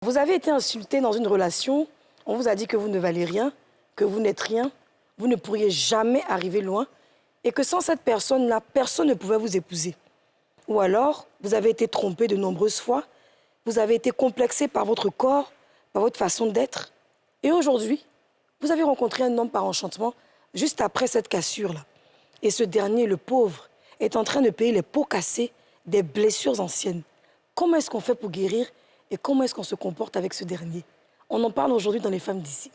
Vous avez été insulté dans une relation, on vous a dit que vous ne valez rien, que vous n'êtes rien, vous ne pourriez jamais arriver loin et que sans cette personne-là, personne ne pouvait vous épouser. Ou alors, vous avez été trompé de nombreuses fois, vous avez été complexé par votre corps, par votre façon d'être. Et aujourd'hui, vous avez rencontré un homme par enchantement juste après cette cassure-là. Et ce dernier, le pauvre, est en train de payer les pots cassés des blessures anciennes. Comment est-ce qu'on fait pour guérir et comment est-ce qu'on se comporte avec ce dernier? On en parle aujourd'hui dans Les Femmes d'ici.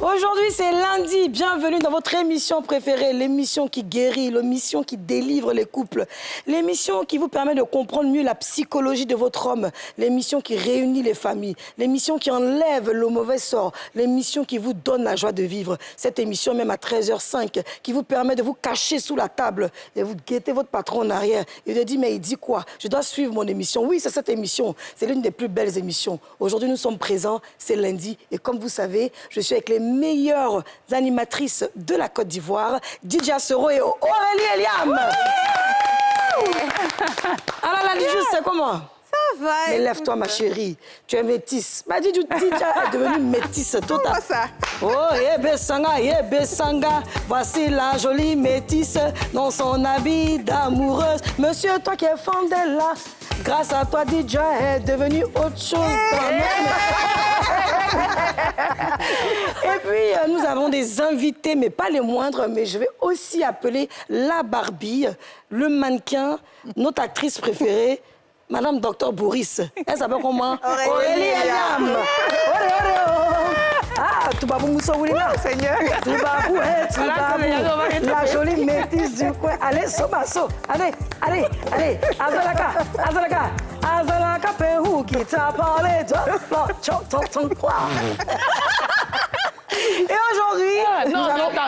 Aujourd'hui, c'est lundi. Bienvenue dans votre émission préférée, l'émission qui guérit, l'émission qui délivre les couples, l'émission qui vous permet de comprendre mieux la psychologie de votre homme, l'émission qui réunit les familles, l'émission qui enlève le mauvais sort, l'émission qui vous donne la joie de vivre. Cette émission, même à 13h05, qui vous permet de vous cacher sous la table et vous guettez votre patron en arrière et vous dites, mais il dit quoi? Je dois suivre mon émission. Oui, c'est cette émission. C'est l'une des plus belles émissions. Aujourd'hui, nous sommes présents, c'est lundi. Et comme vous savez, je suis avec les meilleures animatrices de la Côte d'Ivoire, Didia Soro et Aurélie Eliam. Alors là, Didiou, c'est comment? Ça va. Mais lève-toi, ma chérie. Tu es métisse. Bah, Didia est devenue métisse totale. Comment ça? Oh, Sanga, voici la jolie métisse dans son habit d'amoureuse. Monsieur, toi qui es fan d'elle là, grâce à toi, Didia est devenue autre chose toi-même. Et puis, nous avons des invités, mais pas les moindres, mais je vais aussi appeler la Barbie, le mannequin, notre actrice préférée, Madame Dr Boris. Elle s'appelle comment? Aurélie Eliam. Ah, Toubabou Moussa Oulina. Seigneur. Toubabou, Toubabou. La jolie métisse du coin. Allez, Sobasso. Allez. Azalaka, Pérou qui t'a parlé de quoi. Et aujourd'hui... Non,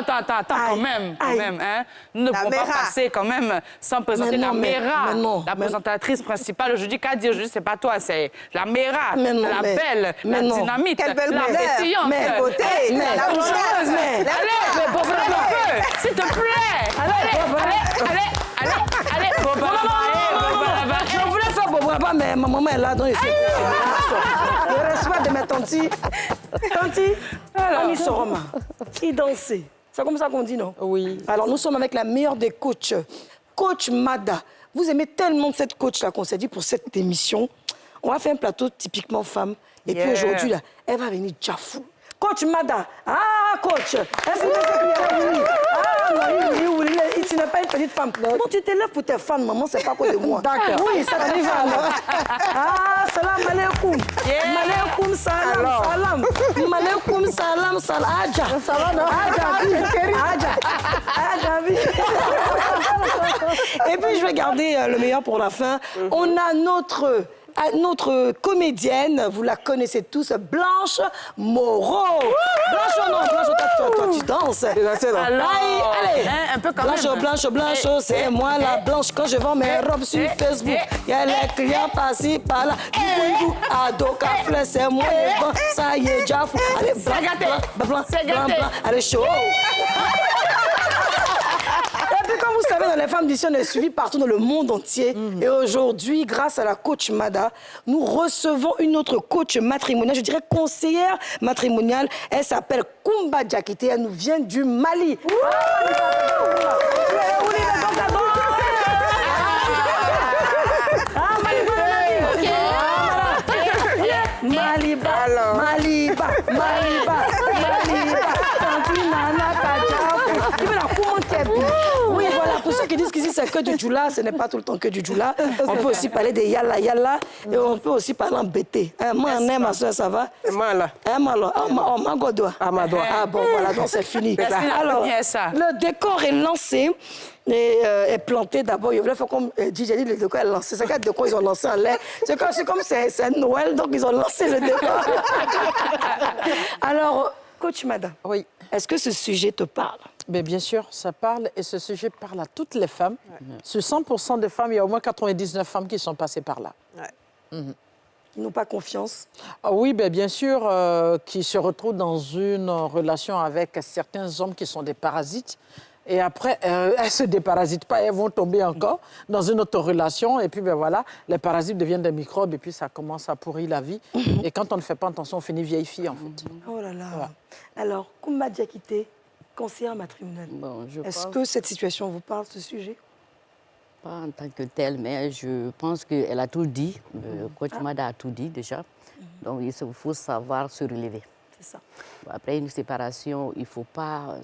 attends, quand même, hein. Nous ne pouvons pas passer quand même sans présenter la Mera, la présentatrice principale aujourd'hui. Qu'à dire aujourd'hui, c'est pas toi, c'est la Mera, la belle, la dynamite, la pétillante, la beauté, la bougeuse. Allez, mais Boba un peu, s'il te plaît. Allez, Boba. Je voulais faire Boba, mais ma maman est là, donc le respect de mes tantis. Tanti, Annie Soroma, qui dansait. C'est comme ça qu'on dit, non? Oui. Alors, nous sommes avec la meilleure des coachs, Coach Mada. Vous aimez tellement cette coach-là qu'on s'est dit pour cette émission, on va faire un plateau typiquement femme. Et puis aujourd'hui, là, elle va venir Jafou. Coach Mada. Ah, coach. Est-ce que tu sais oui? Ah, non, oui, tu n'es pas une petite femme. Non, tu te lèves pour tes fans, maman, c'est pas à cause de moi. D'accord. Oui, ça t'arrive alors. Ah, salam alaikum. Malaikum salam. Malaikum salam. Aja. Ça va, non? Aja. Et puis, je vais garder le meilleur pour la fin. On a notre comédienne, vous la connaissez tous, Blanche Moreau. Blanche, toi, tu danses. Alors, allez. Un peu quand même. Blanche, c'est moi la Blanche. Quand je vends mes robes sur Facebook, il y a les clients par-ci, par-là. Ado, café, c'est moi. Ça y est, Jafou. Allez, blanc. Allez, chaud. Et puis, comme vous savez, dans Les Femmes d'ici, on est suivis partout dans le monde entier. Et aujourd'hui, grâce à la coach Mada, nous recevons une autre coach matrimoniale, je dirais conseillère matrimoniale. Elle s'appelle Koumba Diakité, elle nous vient du Mali. Maliba. Oui, voilà, pour ceux qui disent qu'ici c'est que du djoula, ce n'est pas tout le temps que du djoula. On peut aussi parler de yalla yalla et on peut aussi parler en bété. Moi, ma soeur, ça va? Moi, là. Moi, ma godois. Ah, ma doigt. Ah, bon, voilà, donc c'est fini. Alors, le décor est lancé. Et est planté d'abord. Il voulait faire comme DJ dit, le décor est lancé. C'est quand le décor, ils ont lancé en l'air. C'est comme c'est Noël, donc ils ont lancé le décor. Alors, coach Mada, oui. Est-ce que ce sujet te parle? Mais bien sûr, ça parle et ce sujet parle à toutes les femmes. Ouais. Sur 100% des femmes, il y a au moins 99 femmes qui sont passées par là. Ouais. Qui n'ont pas confiance? Ah oui, bien sûr, qui se retrouvent dans une relation avec certains hommes qui sont des parasites. Et après, elles ne se déparasitent pas, elles vont tomber encore dans une autre relation. Et puis, voilà, les parasites deviennent des microbes et puis ça commence à pourrir la vie. Et quand on ne fait pas attention, on finit vieille fille, en fait. Oh là là. Ouais. Alors, Koumba Diakité, conseillère matrimoniale, est-ce que cette situation vous parle, ce sujet? Pas en tant que telle, mais je pense qu'elle a tout dit. Coach Mada a tout dit déjà. Donc, il faut savoir se relever. C'est ça. Après une séparation, il faut pas...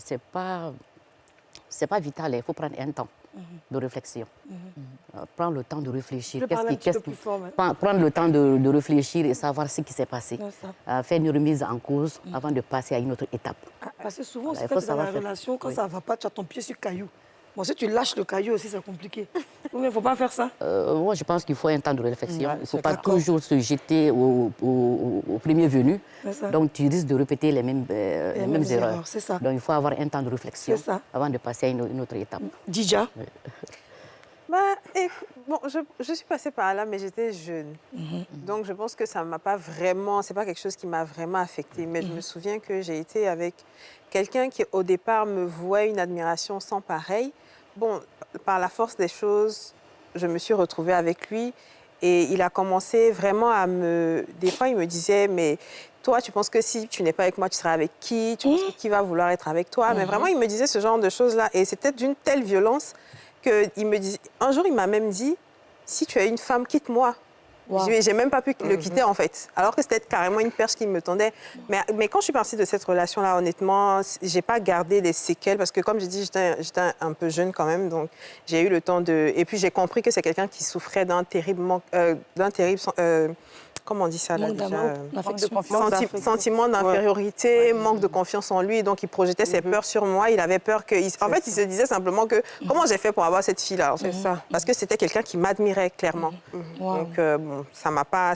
C'est pas vital, il faut prendre un temps de réflexion. Prendre le temps de réfléchir. Prendre le temps de réfléchir et savoir ce qui s'est passé. Faire une remise en cause avant de passer à une autre étape. Parce que souvent, c'est dans la relation, quand ça ne va pas, tu as ton pied sur le caillou. Bon, si tu lâches le caillou aussi, c'est compliqué. Il ne faut pas faire ça. Moi, je pense qu'il faut un temps de réflexion. Il ne faut pas toujours se jeter au premier venu. Donc, tu risques de répéter les mêmes erreurs. C'est ça. Donc, il faut avoir un temps de réflexion avant de passer à une autre étape. Dija? Bon, je suis passée par là, mais j'étais jeune. Donc, je pense que ça ne m'a pas vraiment... C'est pas quelque chose qui m'a vraiment affectée. Mais je me souviens que j'ai été avec quelqu'un qui, au départ, me vouait une admiration sans pareil. Bon, par la force des choses, je me suis retrouvée avec lui et il a commencé vraiment à me... Des fois, il me disait, mais toi, tu penses que si tu n'es pas avec moi, tu seras avec qui? Tu penses que qui va vouloir être avec toi? Mais vraiment, il me disait ce genre de choses-là. Et c'était d'une telle violence qu'il me disait... Un jour, il m'a même dit, si tu es une femme, quitte-moi. Wow. J'ai même pas pu le quitter, en fait. Alors que c'était carrément une perche qui me tendait. Mais quand je suis partie de cette relation-là, honnêtement, j'ai pas gardé les séquelles. Parce que, comme j'ai dit, j'étais un peu jeune quand même. Donc, j'ai eu le temps de... Et puis, j'ai compris que c'est quelqu'un qui souffrait d'un terrible manque... comment on dit ça là, déjà sentiment d'infériorité, manque de confiance en lui. Donc, il projetait ses peurs sur moi. Il avait peur que... En fait, il se disait simplement que comment j'ai fait pour avoir cette fille-là? C'est ça. Parce que c'était quelqu'un qui m'admirait, clairement. Donc, bon, ça m'a pas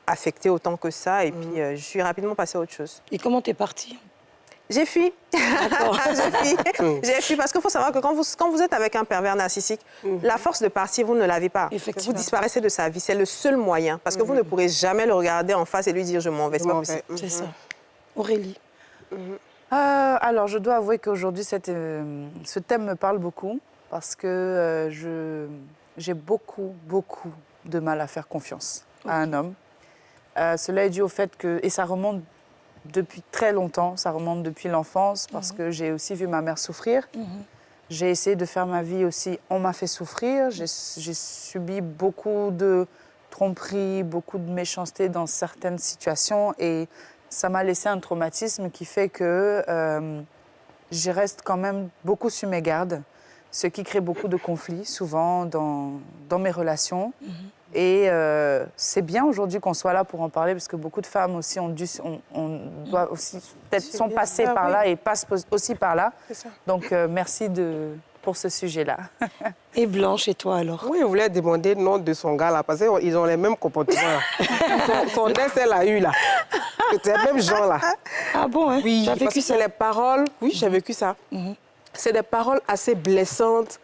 affectée autant que ça. Et puis, je suis rapidement passée à autre chose. Et comment t'es partie? J'ai fui. J'ai fui parce qu'il faut savoir que quand vous êtes avec un pervers narcissique, la force de partir, vous ne l'avez pas. Vous disparaissez de sa vie. C'est le seul moyen. Parce que vous ne pourrez jamais le regarder en face et lui dire « je m'en vais ». C'est pas possible. C'est ça. Aurélie? Alors, je dois avouer qu'aujourd'hui, ce thème me parle beaucoup parce que j'ai beaucoup de mal à faire confiance à un homme. Cela est dû au fait que... Et ça remonte depuis très longtemps, ça remonte depuis l'enfance, parce que j'ai aussi vu ma mère souffrir. J'ai essayé de faire ma vie aussi, on m'a fait souffrir. J'ai subi beaucoup de tromperies, beaucoup de méchanceté dans certaines situations, et ça m'a laissé un traumatisme qui fait que je reste quand même beaucoup sur mes gardes, ce qui crée beaucoup de conflits, souvent, dans mes relations. Et c'est bien aujourd'hui qu'on soit là pour en parler, parce que beaucoup de femmes aussi on doit aussi peut-être sont passées par là et passent aussi par là. Donc merci pour ce sujet-là. Et Blanche, et toi alors? Oui, je voulais demander le nom de son gars là, parce qu'ils ont les mêmes comportements. son ex, elle a eu là. C'est les mêmes gens là. Ah bon, hein? Oui, parce que c'est les paroles. Oui, j'ai vécu ça. C'est des paroles assez blessantes.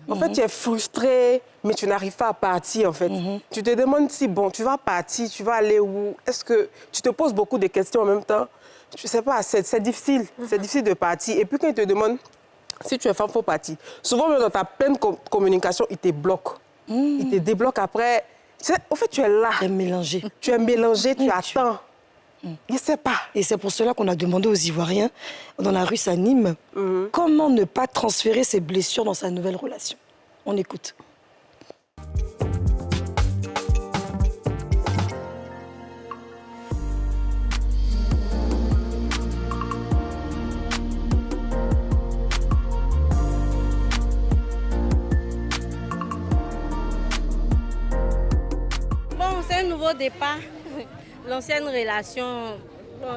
En fait, tu es frustré, mais tu n'arrives pas à partir, en fait. Tu te demandes si, bon, tu vas partir, tu vas aller où? Est-ce que tu te poses beaucoup de questions en même temps? Je ne sais pas, c'est difficile. C'est difficile de partir. Et puis, quand ils te demandent si tu es femme, il faut partir. Souvent, même dans ta pleine communication, ils te bloquent. Ils te débloquent après. En fait, tu es là. Tu es mélangé. Tu es mélangé, tu attends. Je ne sais pas. Et c'est pour cela qu'on a demandé aux Ivoiriens, dans la rue Nîmes, comment ne pas transférer ses blessures dans sa nouvelle relation. On écoute. au départ, l'ancienne relation, bon,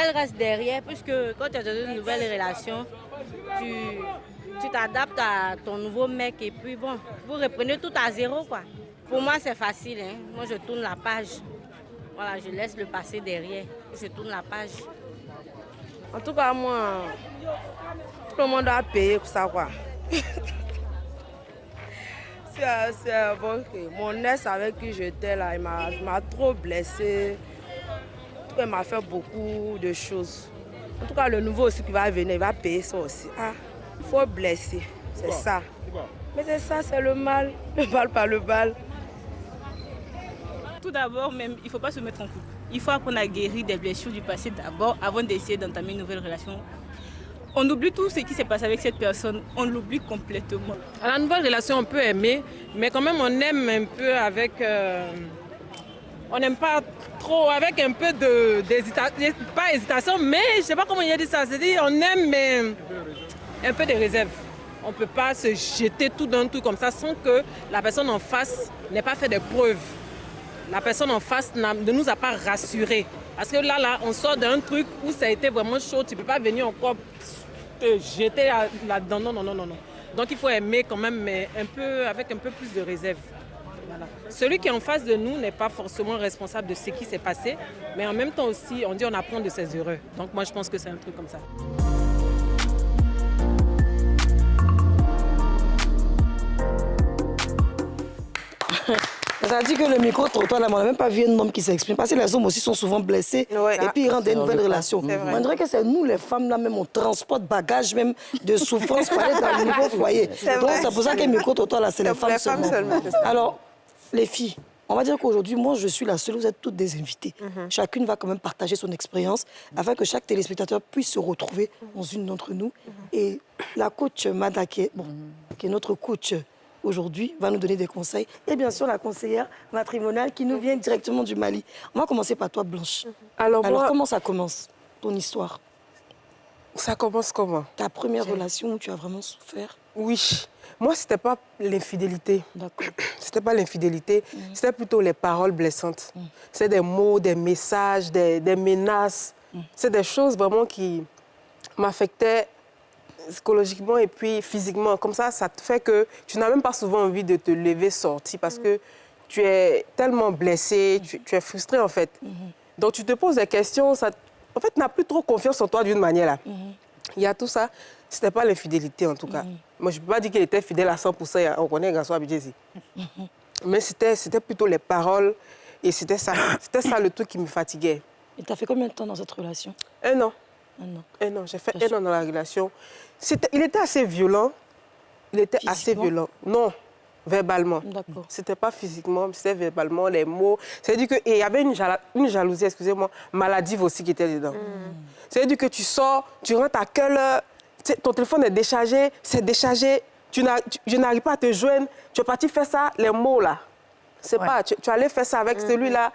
elle reste derrière, puisque quand tu as une nouvelle relation, tu t'adaptes à ton nouveau mec et puis bon, vous reprenez tout à zéro, quoi. Pour moi, c'est facile, hein. Moi, je tourne la page. Voilà, je laisse le passé derrière. Je tourne la page. En tout cas, moi, tout le monde a payé pour ça, quoi. C'est bon, mon ex avec qui j'étais là, il m'a trop blessée. En tout cas, il m'a fait beaucoup de choses. En tout cas, le nouveau aussi qui va venir, il va payer ça aussi. Ah, il faut blesser, c'est ça. Mais c'est ça, c'est le mal par le mal. Tout d'abord, même, il ne faut pas se mettre en couple. Il faut apprendre à guérir des blessures du passé d'abord, avant d'essayer d'entamer une nouvelle relation. On oublie tout ce qui s'est passé avec cette personne, on l'oublie complètement. À la nouvelle relation, on peut aimer, mais quand même, on aime un peu avec... on n'aime pas trop, avec un peu d'hésitation, pas hésitation, mais je ne sais pas comment il a dit ça. C'est-à-dire, on aime, mais un peu de réserve. On ne peut pas se jeter tout d'un tout comme ça sans que la personne en face n'ait pas fait de preuves. La personne en face ne nous a pas rassurés. Parce que là, on sort d'un truc où ça a été vraiment chaud. Tu ne peux pas venir encore te jeter là-dedans. Non. Donc, il faut aimer quand même, mais avec un peu plus de réserve. Voilà. Celui qui est en face de nous n'est pas forcément responsable de ce qui s'est passé. Mais en même temps aussi, on dit on apprend de ses erreurs. Donc, moi, je pense que c'est un truc comme ça. C'est-à-dire que le micro-trottoir, là, on n'a même pas vu un homme qui s'exprime. Parce que les hommes aussi sont souvent blessés. Ouais. Et puis ils rentrent des nouvelles relations. vrai. On dirait que c'est nous, les femmes, là, même, on transporte bagage même de souffrance pour aller dans le nouveau foyer. Donc c'est pour ça que le micro-trottoir, là, c'est les femmes seulement. Alors, les filles, on va dire qu'aujourd'hui, moi, je suis la seule, vous êtes toutes des invitées. Chacune va quand même partager son expérience afin que chaque téléspectateur puisse se retrouver dans une d'entre nous. Et la coach Mada, qui est notre coach aujourd'hui, va nous donner des conseils. Et bien sûr, la conseillère matrimoniale qui nous vient directement du Mali. On va commencer par toi, Blanche. Alors comment ça commence, ton histoire? Ça commence comment? Ta première relation où tu as vraiment souffert? Oui. Moi, ce n'était pas l'infidélité. D'accord. C'était pas l'infidélité, c'était plutôt les paroles blessantes. C'est des mots, des messages, des menaces. C'est des choses vraiment qui m'affectaient psychologiquement et puis physiquement. Comme ça te fait que tu n'as même pas souvent envie de te lever, sortir, parce que tu es tellement blessé, tu es frustré, en fait. Donc, tu te poses des questions. En fait, tu n'as plus trop confiance en toi d'une manière, là. Il y a tout ça. Ce n'était pas l'infidélité, en tout cas. Moi, je ne peux pas dire qu'il était fidèle à 100%. On connaît un garçon à Bidjézi. Mais c'était plutôt les paroles. Et c'était ça le truc qui me fatiguait. Et tu as fait combien de temps dans cette relation? 1 an. 1 an. 1 an. J'ai fait 1 an dans la relation. Il était assez violent. Il était assez violent. Non, verbalement. D'accord. C'était pas physiquement, c'était verbalement, les mots. C'est-à-dire qu'il y avait une jalousie, excusez-moi, maladive aussi qui était dedans. C'est-à-dire que tu sors, tu rentres à quelle heure, ton téléphone est déchargé, c'est déchargé, je n'arrive pas à te joindre, tu es parti faire ça, les mots là. C'est pas, tu allais faire ça avec celui-là.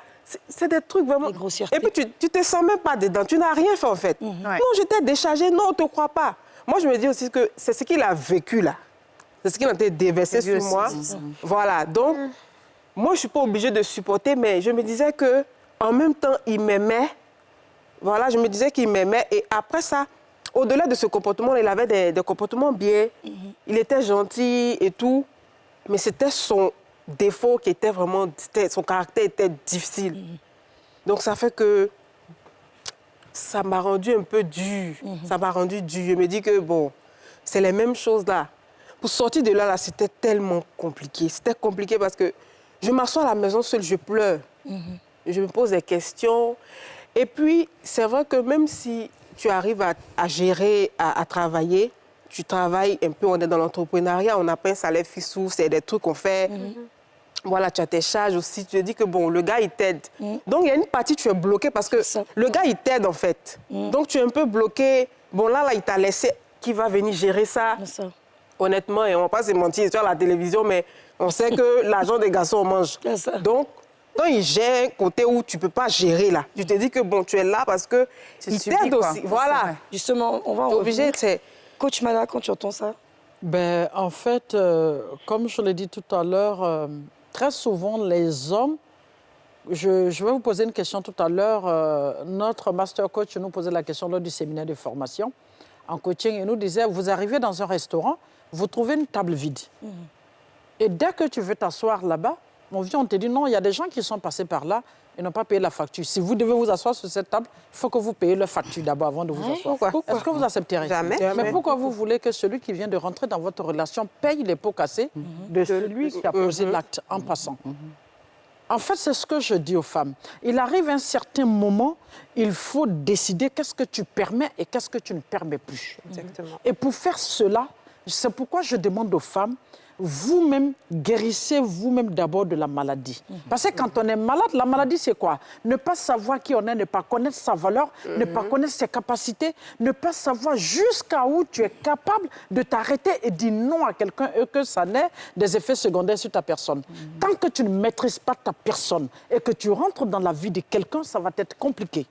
C'est des trucs vraiment... Et puis tu te sens même pas dedans, tu n'as rien fait en fait. Non, j'étais déchargée, non, on ne te croit pas. Moi, je me dis aussi que c'est ce qu'il a vécu là. C'est ce qu'il a été déversé sur moi. Voilà, donc, moi, je ne suis pas obligée de supporter, mais je me disais qu'en même temps, il m'aimait. Voilà, je me disais qu'il m'aimait. Et après ça, au-delà de ce comportement, il avait des comportements bien. Il était gentil et tout. Mais c'était son défaut qui était vraiment... Son caractère était difficile. Donc, ça fait que ça m'a rendu un peu dur. Ça m'a rendu dur. Je me dis que, bon, c'est les mêmes choses là. Pour sortir de là, c'était tellement compliqué. C'était compliqué parce que je m'assois à la maison seule, je pleure. Je me pose des questions. Et puis, c'est vrai que même si tu arrives à gérer, à travailler, tu travailles un peu, on est dans l'entrepreneuriat, on n'a pas un salaire fixe, c'est des trucs qu'on fait. Voilà, tu as tes charges aussi. Tu te dis que, bon, le gars, il t'aide. Donc, il y a une partie, tu es bloqué parce que le gars, il t'aide, en fait. Donc, tu es un peu bloqué. Bon, là, il t'a laissé. Qui va venir gérer ça? Honnêtement, et on ne va pas se mentir, tu as la télévision, mais on sait que l'argent des garçons, on mange. Donc, quand il gère un côté où tu ne peux pas gérer, là, tu te dis que, bon, tu es là parce que il t'aide aussi. Voilà. Justement, on va en obligé. Coach Mada, quand tu entends ça? Ben, en fait, comme je l'ai dit tout à l'heure, très souvent, les hommes je vais vous poser une question tout à l'heure. Notre master coach nous posait la question lors du séminaire de formation en coaching. Il nous disait, vous arrivez dans un restaurant, vous trouvez une table vide. Et dès que tu veux t'asseoir là-bas, on te dit non, il y a des gens qui sont passés par là et n'ont pas payé la facture. Si vous devez vous asseoir sur cette table, il faut que vous payiez la facture d'abord avant de vous asseoir. Pourquoi? Est-ce que vous accepterez? Jamais. Mais pourquoi vous voulez que celui qui vient de rentrer dans votre relation paye les pots cassés de celui qui a posé l'acte en passant? En fait, c'est ce que je dis aux femmes. Il arrive un certain moment, il faut décider qu'est-ce que tu permets et qu'est-ce que tu ne permets plus. Exactement. Et pour faire cela, c'est pourquoi je demande aux femmes, vous-même, guérissez vous-même d'abord de la maladie. Parce que quand on est malade, la maladie, c'est quoi? Ne pas savoir qui on est, ne pas connaître sa valeur, ne pas connaître ses capacités, ne pas savoir jusqu'à où tu es capable de t'arrêter et dire non à quelqu'un et que ça n'ait des effets secondaires sur ta personne. Tant que tu ne maîtrises pas ta personne et que tu rentres dans la vie de quelqu'un, ça va être compliqué.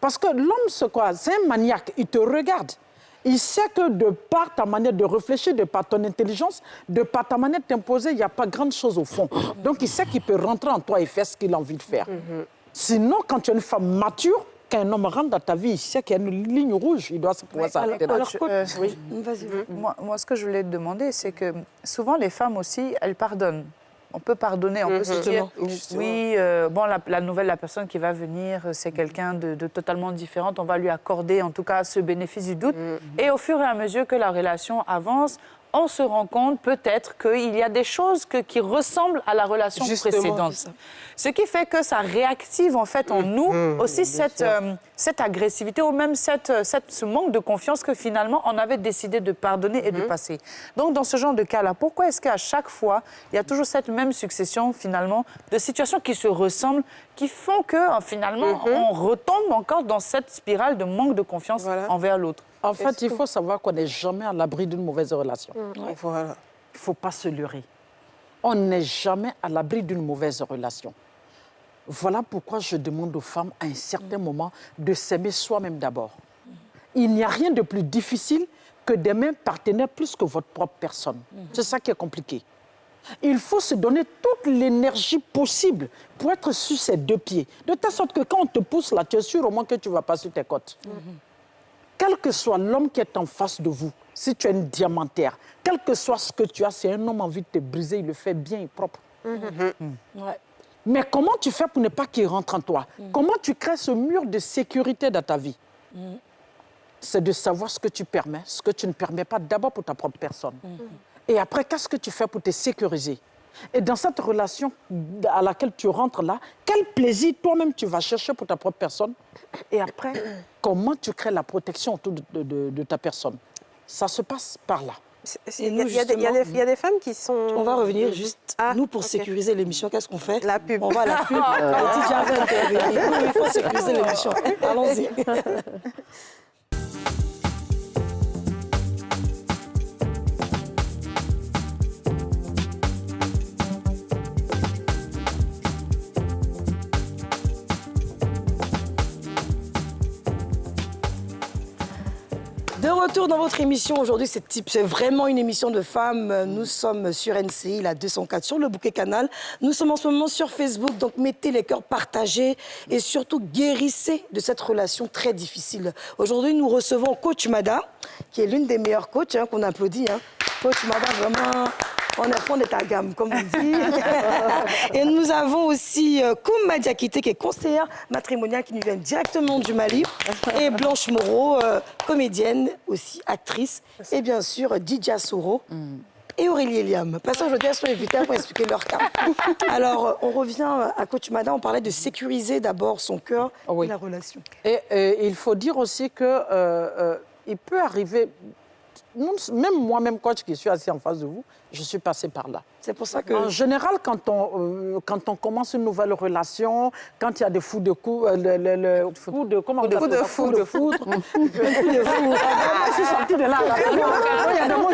Parce que l'homme, c'est quoi? C'est un maniaque, il te regarde. Il sait que de par ta manière de réfléchir, de par ton intelligence, de par ta manière de t'imposer, il n'y a pas grande chose au fond. Donc, il sait qu'il peut rentrer en toi et faire ce qu'il a envie de faire. Sinon, quand tu es une femme mature, quand un homme rentre dans ta vie, il sait qu'il y a une ligne rouge, il doit pouvoir s'arrêter. Oui. Vas-y. Moi, ce que je voulais te demander, c'est que souvent, les femmes aussi, elles pardonnent. On peut pardonner, on peut se dire, oui, bon, la nouvelle, la personne qui va venir, c'est quelqu'un de totalement différent. On va lui accorder, en tout cas, ce bénéfice du doute. Et au fur et à mesure que la relation avance, on se rend compte peut-être qu'il y a des choses qui ressemblent à la relation précédente. Ce qui fait que ça réactive en fait en nous aussi cette agressivité ou même ce manque de confiance que finalement on avait décidé de pardonner et de passer. Donc dans ce genre de cas-là, pourquoi est-ce qu'à chaque fois, il y a toujours cette même succession finalement de situations qui se ressemblent, qui font que finalement on retombe encore dans cette spirale de manque de confiance envers l'autre? En fait, il faut savoir qu'on n'est jamais à l'abri d'une mauvaise relation. Voilà. Il ne faut pas se leurrer. On n'est jamais à l'abri d'une mauvaise relation. Voilà pourquoi je demande aux femmes, à un certain moment, de s'aimer soi-même d'abord. Il n'y a rien de plus difficile que d'aimer un partenaire plus que votre propre personne. C'est ça qui est compliqué. Il faut se donner toute l'énergie possible pour être sur ses deux pieds. De telle sorte que quand on te pousse là, tu es sûr au moins que tu ne vas pas sur tes côtes. Quel que soit l'homme qui est en face de vous, si tu es une diamantaire, quel que soit ce que tu as, si un homme a envie de te briser, il le fait bien et propre. Mais comment tu fais pour ne pas qu'il rentre en toi? Comment tu crées ce mur de sécurité dans ta vie? C'est de savoir ce que tu permets, ce que tu ne permets pas d'abord pour ta propre personne. Et après, qu'est-ce que tu fais pour te sécuriser? Et dans cette relation à laquelle tu rentres là, quel plaisir toi-même tu vas chercher pour ta propre personne? Et après, comment tu crées la protection autour de ta personne? Ça se passe par là. Il y a des femmes qui sont... On va revenir juste, nous, pour sécuriser l'émission, qu'est-ce qu'on fait? La pub. On va à la pub. Tidja va intervenir. Il faut sécuriser l'émission. Allons-y. De retour dans votre émission, aujourd'hui, c'est vraiment une émission de femmes. Nous sommes sur NCI, la 204, sur le bouquet canal. Nous sommes en ce moment sur Facebook, donc mettez les cœurs partagés et surtout guérissez de cette relation très difficile. Aujourd'hui, nous recevons Coach Mada, qui est l'une des meilleures coachs qu'on applaudit. Coach Mada, vraiment... On est fond de ta gamme, comme on dit. Et nous avons aussi Koumba Diakité, qui est conseillère matrimoniale, qui nous vient directement du Mali. Et Blanche Moreau, comédienne, aussi actrice. Et bien sûr, Didja Soro. Et Aurélie Eliam. Passons aujourd'hui à son invité pour expliquer leur cas. Alors, on revient à Coach Mada. On parlait de sécuriser d'abord son cœur et la relation. Et il faut dire aussi qu'il peut arriver... Même moi-même, coach, qui suis assis en face de vous, je suis passée par là. C'est pour ça que... En général, quand on commence une nouvelle relation, quand il y a des fous de coups, Comment Coup de foudre. Je suis sortie de là. Il y a des mots,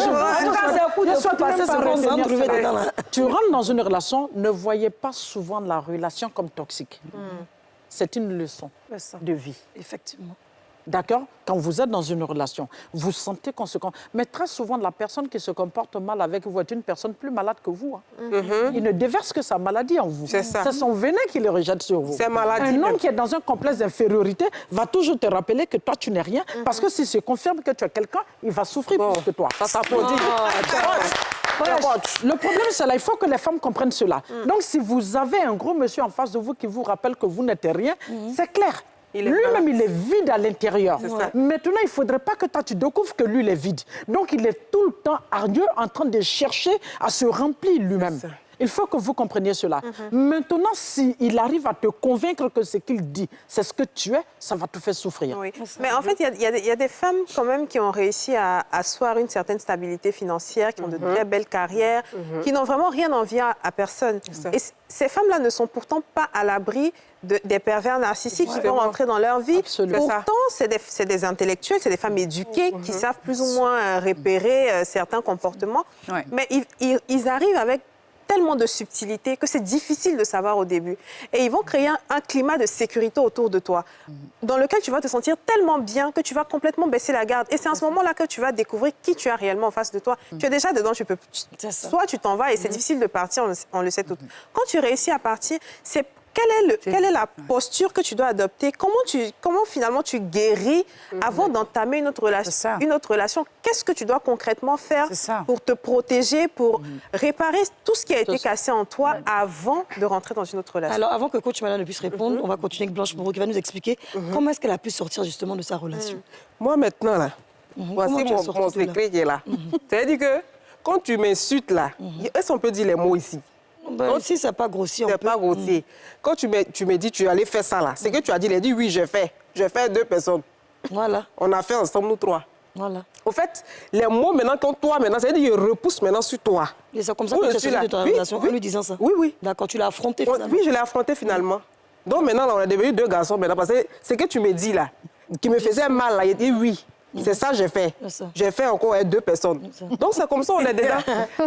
tu rentres dans une relation, ne voyez pas souvent la relation comme toxique. C'est une leçon de vie. Effectivement. d'accord? Quand vous êtes dans une relation, vous sentez qu'on se comporte. Mais très souvent, la personne qui se comporte mal avec vous est une personne plus malade que vous. Il ne déverse que sa maladie en vous. C'est son venin qui le rejette sur vous. Un homme qui est dans un complexe d'infériorité va toujours te rappeler que toi, tu n'es rien. Parce que s'il se confirme que tu es quelqu'un, il va souffrir plus que toi. Ça s'applaudit. Le problème, c'est là, il faut que les femmes comprennent cela. Donc, si vous avez un gros monsieur en face de vous qui vous rappelle que vous n'êtes rien, c'est clair. Lui-même, il est vide à l'intérieur. Maintenant, il ne faudrait pas que toi, tu découvres que lui, il est vide. Donc, il est tout le temps hargneux en train de chercher à se remplir lui-même. Il faut que vous compreniez cela. Maintenant, s'il arrive à te convaincre que ce qu'il dit, c'est ce que tu es, ça va te faire souffrir. Oui. Mais en fait, il y a des femmes quand même qui ont réussi à asseoir une certaine stabilité financière, qui ont de très belles carrières, qui n'ont vraiment rien envie à personne. Et ces femmes-là ne sont pourtant pas à l'abri des pervers narcissiques qui vont rentrer dans leur vie. Pourtant, c'est des intellectuels, c'est des femmes éduquées qui savent plus ou moins repérer certains comportements. Mais ils arrivent avec tellement de subtilité que c'est difficile de savoir au début. Et ils vont créer un climat de sécurité autour de toi, dans lequel tu vas te sentir tellement bien que tu vas complètement baisser la garde. Et c'est à ce moment-là que tu vas découvrir qui tu as réellement en face de toi. Tu es déjà dedans, soit tu t'en vas et c'est difficile de partir, on le sait tous. Quand tu réussis à partir, c'est quelle est la posture que tu dois adopter? Comment finalement tu guéris avant d'entamer une autre relation? Qu'est-ce que tu dois concrètement faire pour te protéger, pour réparer tout ce qui a été cassé en toi avant de rentrer dans une autre relation? Alors, avant que coach Madame ne puisse répondre, on va continuer avec Blanche Moreau qui va nous expliquer comment est-ce qu'elle a pu sortir justement de sa relation. Moi, maintenant, là, voici mon secret qui est là. C'est-à-dire que quand tu m'insultes, là, est-ce qu'on peut dire les mots ici? Si c'est pas grossier, c'est pas grossier. Quand tu me dis tu allais faire ça là, c'est que tu as dit, il a dit oui, je fais 2 personnes. Voilà. On a fait ensemble nous 3. Voilà. Au fait, les mots maintenant, quand toi maintenant, ça veut dire je repousse maintenant sur toi. Et c'est comme ça que tu as sorti de ta relation en lui disant ça? Oui. D'accord, tu l'as affronté finalement? Oui, je l'ai affronté finalement. Donc maintenant, là, on est devenus 2 garçons maintenant, parce que ce que tu me dis là, qui me faisait mal là, il dit oui. C'est ça que j'ai fait. J'ai fait encore 2 personnes. Donc, c'est comme ça, on est dedans.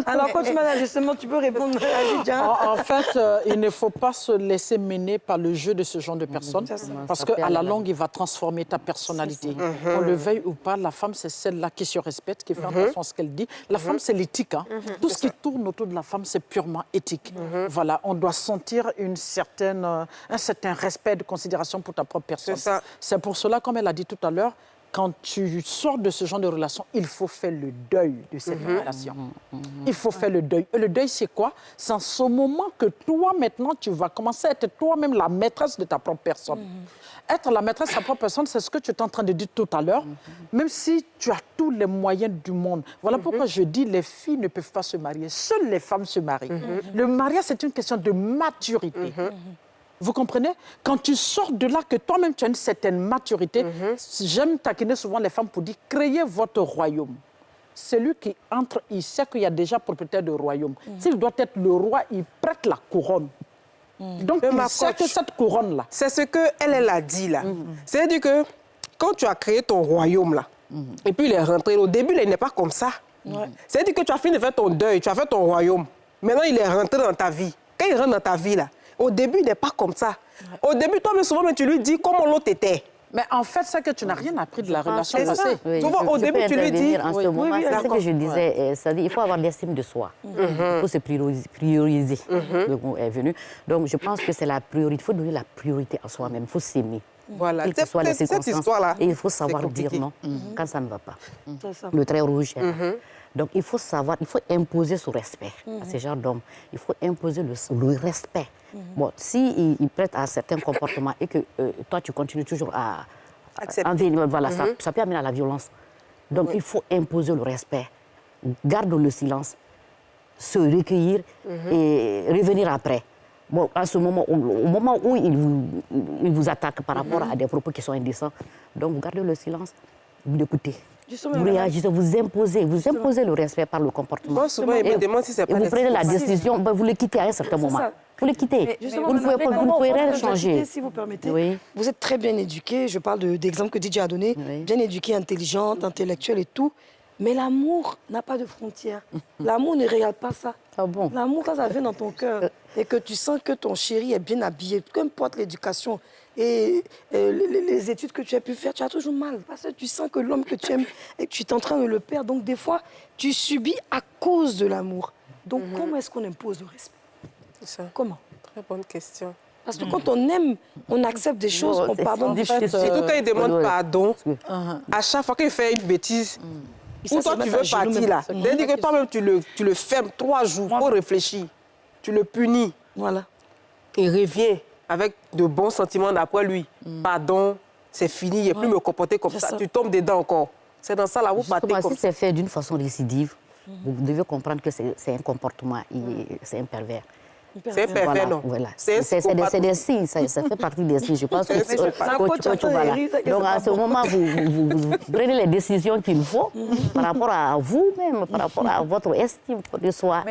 Alors, coach Madame, justement, tu peux répondre à Lydia. En fait, il ne faut pas se laisser mener par le jeu de ce genre de personnes. Parce qu'à la longue, il va transformer ta personnalité. On le veuille ou pas, la femme, c'est celle-là qui se respecte, qui fait attention à ce qu'elle dit. La femme, c'est l'éthique. Tout ce qui tourne autour de la femme, c'est purement éthique. Voilà, on doit sentir un certain respect de considération pour ta propre personne. C'est pour cela, comme elle a dit tout à l'heure, quand tu sors de ce genre de relation, il faut faire le deuil de cette relation. Il faut faire le deuil. Et le deuil, c'est quoi? C'est en ce moment que toi, maintenant, tu vas commencer à être toi-même la maîtresse de ta propre personne. Être la maîtresse de ta propre personne, c'est ce que tu étais en train de dire tout à l'heure, même si tu as tous les moyens du monde. Voilà pourquoi je dis les filles ne peuvent pas se marier. Seules les femmes se marient. Le mariage, c'est une question de maturité. Vous comprenez? Quand tu sors de là, que toi-même tu as une certaine maturité, j'aime taquiner souvent les femmes pour dire créez votre royaume. Celui qui entre, il sait qu'il y a déjà propriétaire de royaume. S'il doit être le roi, il prête la couronne. Donc, il sait que cette couronne-là... C'est ce qu'elle a dit là. C'est-à-dire que quand tu as créé ton royaume là, et puis il est rentré, au début, il n'est pas comme ça. C'est-à-dire que tu as fini de faire ton deuil, tu as fait ton royaume. Maintenant, il est rentré dans ta vie. Quand il rentre dans ta vie là, au début, il n'est pas comme ça. Au début, toi, mais souvent, tu lui dis comment l'autre était. Mais en fait, c'est que tu n'as rien appris de la relation passée. Oui, souvent, au début, tu lui dis... En ce moment, c'est ce que je disais, c'est-à-dire il faut avoir l'estime de soi. Il faut se prioriser. Le mot est venu. Donc, je pense que c'est la priorité. Il faut donner la priorité à soi-même. Il faut s'aimer. Voilà, quelles que soient les circonstances. Cette histoire-là, et il faut savoir dire non quand ça ne va pas. Le trait rouge est là. Donc, il faut savoir, il faut imposer ce respect à ces genres d'hommes. Il faut imposer le respect. Bon, s'il prête à certains comportements et que toi, tu continues toujours à accepter, voilà, ça peut amener à la violence. Donc, il faut imposer le respect. Garde le silence, se recueillir et revenir après. Bon, à ce moment, au moment où il vous attaque par rapport à des propos qui sont indécents, donc vous gardez le silence, vous l'écoutez. Vous réagissez, vous imposez le respect par le comportement. Moi, souvent, il me demande si c'est pas... Vous prenez la décision, vous le quittez à un certain moment. Vous le quittez. Vous ne pouvez rien changer. Si vous permettez, vous êtes très bien éduquée. Je parle d'exemples que Didier a donné. Bien éduquée, intelligente, intellectuelle et tout. Mais l'amour n'a pas de frontières. L'amour ne regarde pas ça. Ah bon? L'amour, quand ça vient dans ton cœur et que tu sens que ton chéri est bien habillé, peu importe l'éducation, et les études que tu as pu faire, tu as toujours mal. Parce que tu sens que l'homme que tu aimes, et que tu es en train de le perdre. Donc, des fois, tu subis à cause de l'amour. Donc, comment est-ce qu'on impose le respect? Ça. Comment? Très bonne question. Parce que quand on aime, on accepte des choses, on pardonne des choses. Surtout quand il demande pardon, à chaque fois qu'il fait une bêtise, ou toi tu veux partir là, c'est-à-dire que toi-même tu le fermes 3 jours pour réfléchir, tu le punis. Voilà. Il revient avec de bons sentiments d'après lui. Pardon, c'est fini, il ne plus me comporter comme ça. Tu tombes dedans encore. C'est dans ça là, vous partez comme ça. Si c'est fait d'une façon récidive, vous devez comprendre que c'est un comportement, c'est un pervers. C'est un pervers, non. Voilà. C'est des signes, ça fait partie des signes. Je pense que donc à ce moment, vous prenez les décisions qu'il faut par rapport à vous-même, par rapport à votre estime de soi,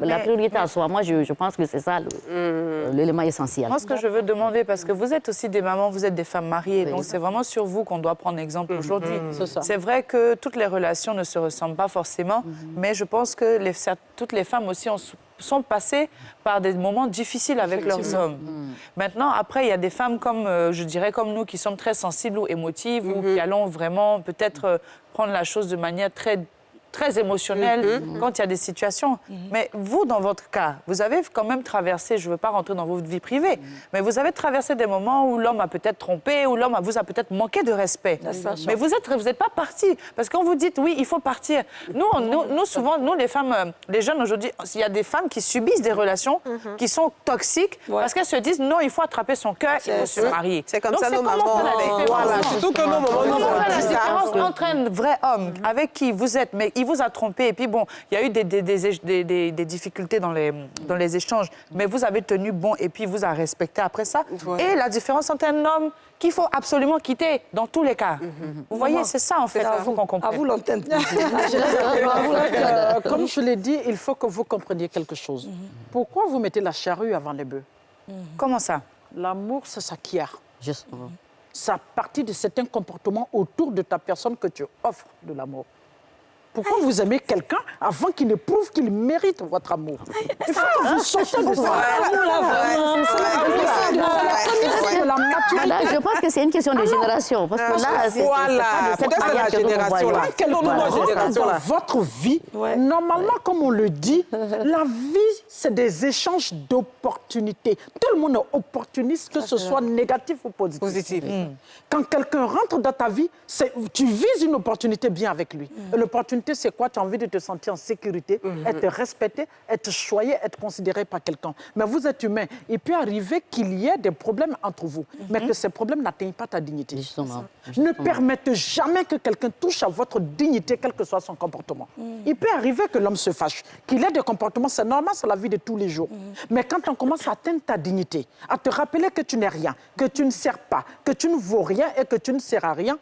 la priorité à soi. Moi, je pense que c'est ça l'élément essentiel. Moi, ce que je veux demander, parce que vous êtes aussi des mamans, vous êtes des femmes mariées, donc c'est vraiment sur vous qu'on doit prendre exemple aujourd'hui. C'est vrai que toutes les relations ne se ressemblent pas forcément, mais je pense que toutes les femmes aussi sont passées par des moments difficiles avec leurs hommes. Maintenant, après, il y a des femmes comme, je dirais, comme nous, qui sommes très sensibles ou émotives, ou qui allons vraiment peut-être prendre la chose de manière très émotionnelle quand il y a des situations. Mais vous, dans votre cas, vous avez quand même traversé, je ne veux pas rentrer dans votre vie privée, mais vous avez traversé des moments où l'homme a peut-être trompé, où l'homme vous a peut-être manqué de respect. Mais vous n'êtes pas parti. Parce que quand vous dites, oui, il faut partir, nous souvent, nous, les femmes, les jeunes aujourd'hui, il y a des femmes qui subissent des relations qui sont toxiques parce qu'elles se disent, non, il faut attraper son cœur, il faut se marier. C'est comme ça nos mamans. Voilà, surtout que nos mamans nous ont la dit ça. différence entre un vrai homme avec qui vous êtes, mais il vous a trompé, et puis bon, il y a eu des difficultés dans les échanges, mais vous avez tenu bon, et puis vous a respecté après ça. Et la différence entre un homme qu'il faut absolument quitter, dans tous les cas. Vous voyez, c'est ça, en fait, il faut qu'on comprenne. À vous l'antenne. Comme je l'ai dit, il faut que vous compreniez quelque chose. Pourquoi vous mettez la charrue avant les bœufs? Comment ça? L'amour, ça s'acquiert. Justement. C'est à partir de certains comportements autour de ta personne que tu offres de l'amour. Pourquoi vous aimez quelqu'un avant qu'il ne prouve qu'il mérite votre amour? Il faut que vous sortez de ça. Je pense que c'est une question de génération. Parce que là, c'est la génération là. Dans votre vie, normalement, comme on le dit, la vie, c'est des échanges d'opportunités. Tout le monde est opportuniste, que ce soit négatif ou positif. Quand quelqu'un rentre dans ta vie, tu vises une opportunité bien avec lui. L'opportunité, c'est quoi? Tu as envie de te sentir en sécurité, être respecté, être choyé, être considéré par quelqu'un. Mais vous êtes humain. Il peut arriver qu'il y ait des problèmes entre vous, mais que ces problèmes n'atteignent pas ta dignité. Justement. Ne permettez jamais que quelqu'un touche à votre dignité, quel que soit son comportement. Il peut arriver que l'homme se fâche, qu'il ait des comportements, c'est normal, c'est la vie de tous les jours. Mais quand on commence à atteindre ta dignité, à te rappeler que tu n'es rien, que tu ne sers pas, que tu ne vaux rien et que tu ne sers à rien,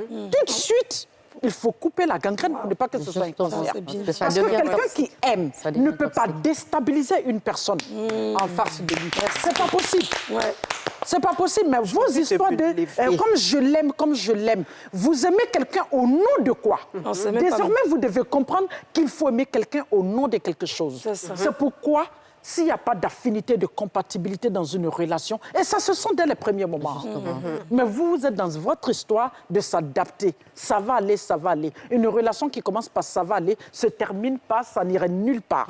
tout de suite, il faut couper la gangrène pour ne pas que ce soit un cancer. Parce que quelqu'un qui aime ne peut pas déstabiliser une personne en face de lui. C'est pas possible. C'est pas possible, mais vos histoires de comme je l'aime, vous aimez quelqu'un au nom de quoi? Désormais, vous devez comprendre qu'il faut aimer quelqu'un au nom de quelque chose. C'est pourquoi, s'il n'y a pas d'affinité, de compatibilité dans une relation, et ça se sent dès les premiers moments. Mais vous êtes dans votre histoire de s'adapter. Ça va aller, ça va aller. Une relation qui commence par ça va aller, se termine par ça n'irait nulle part.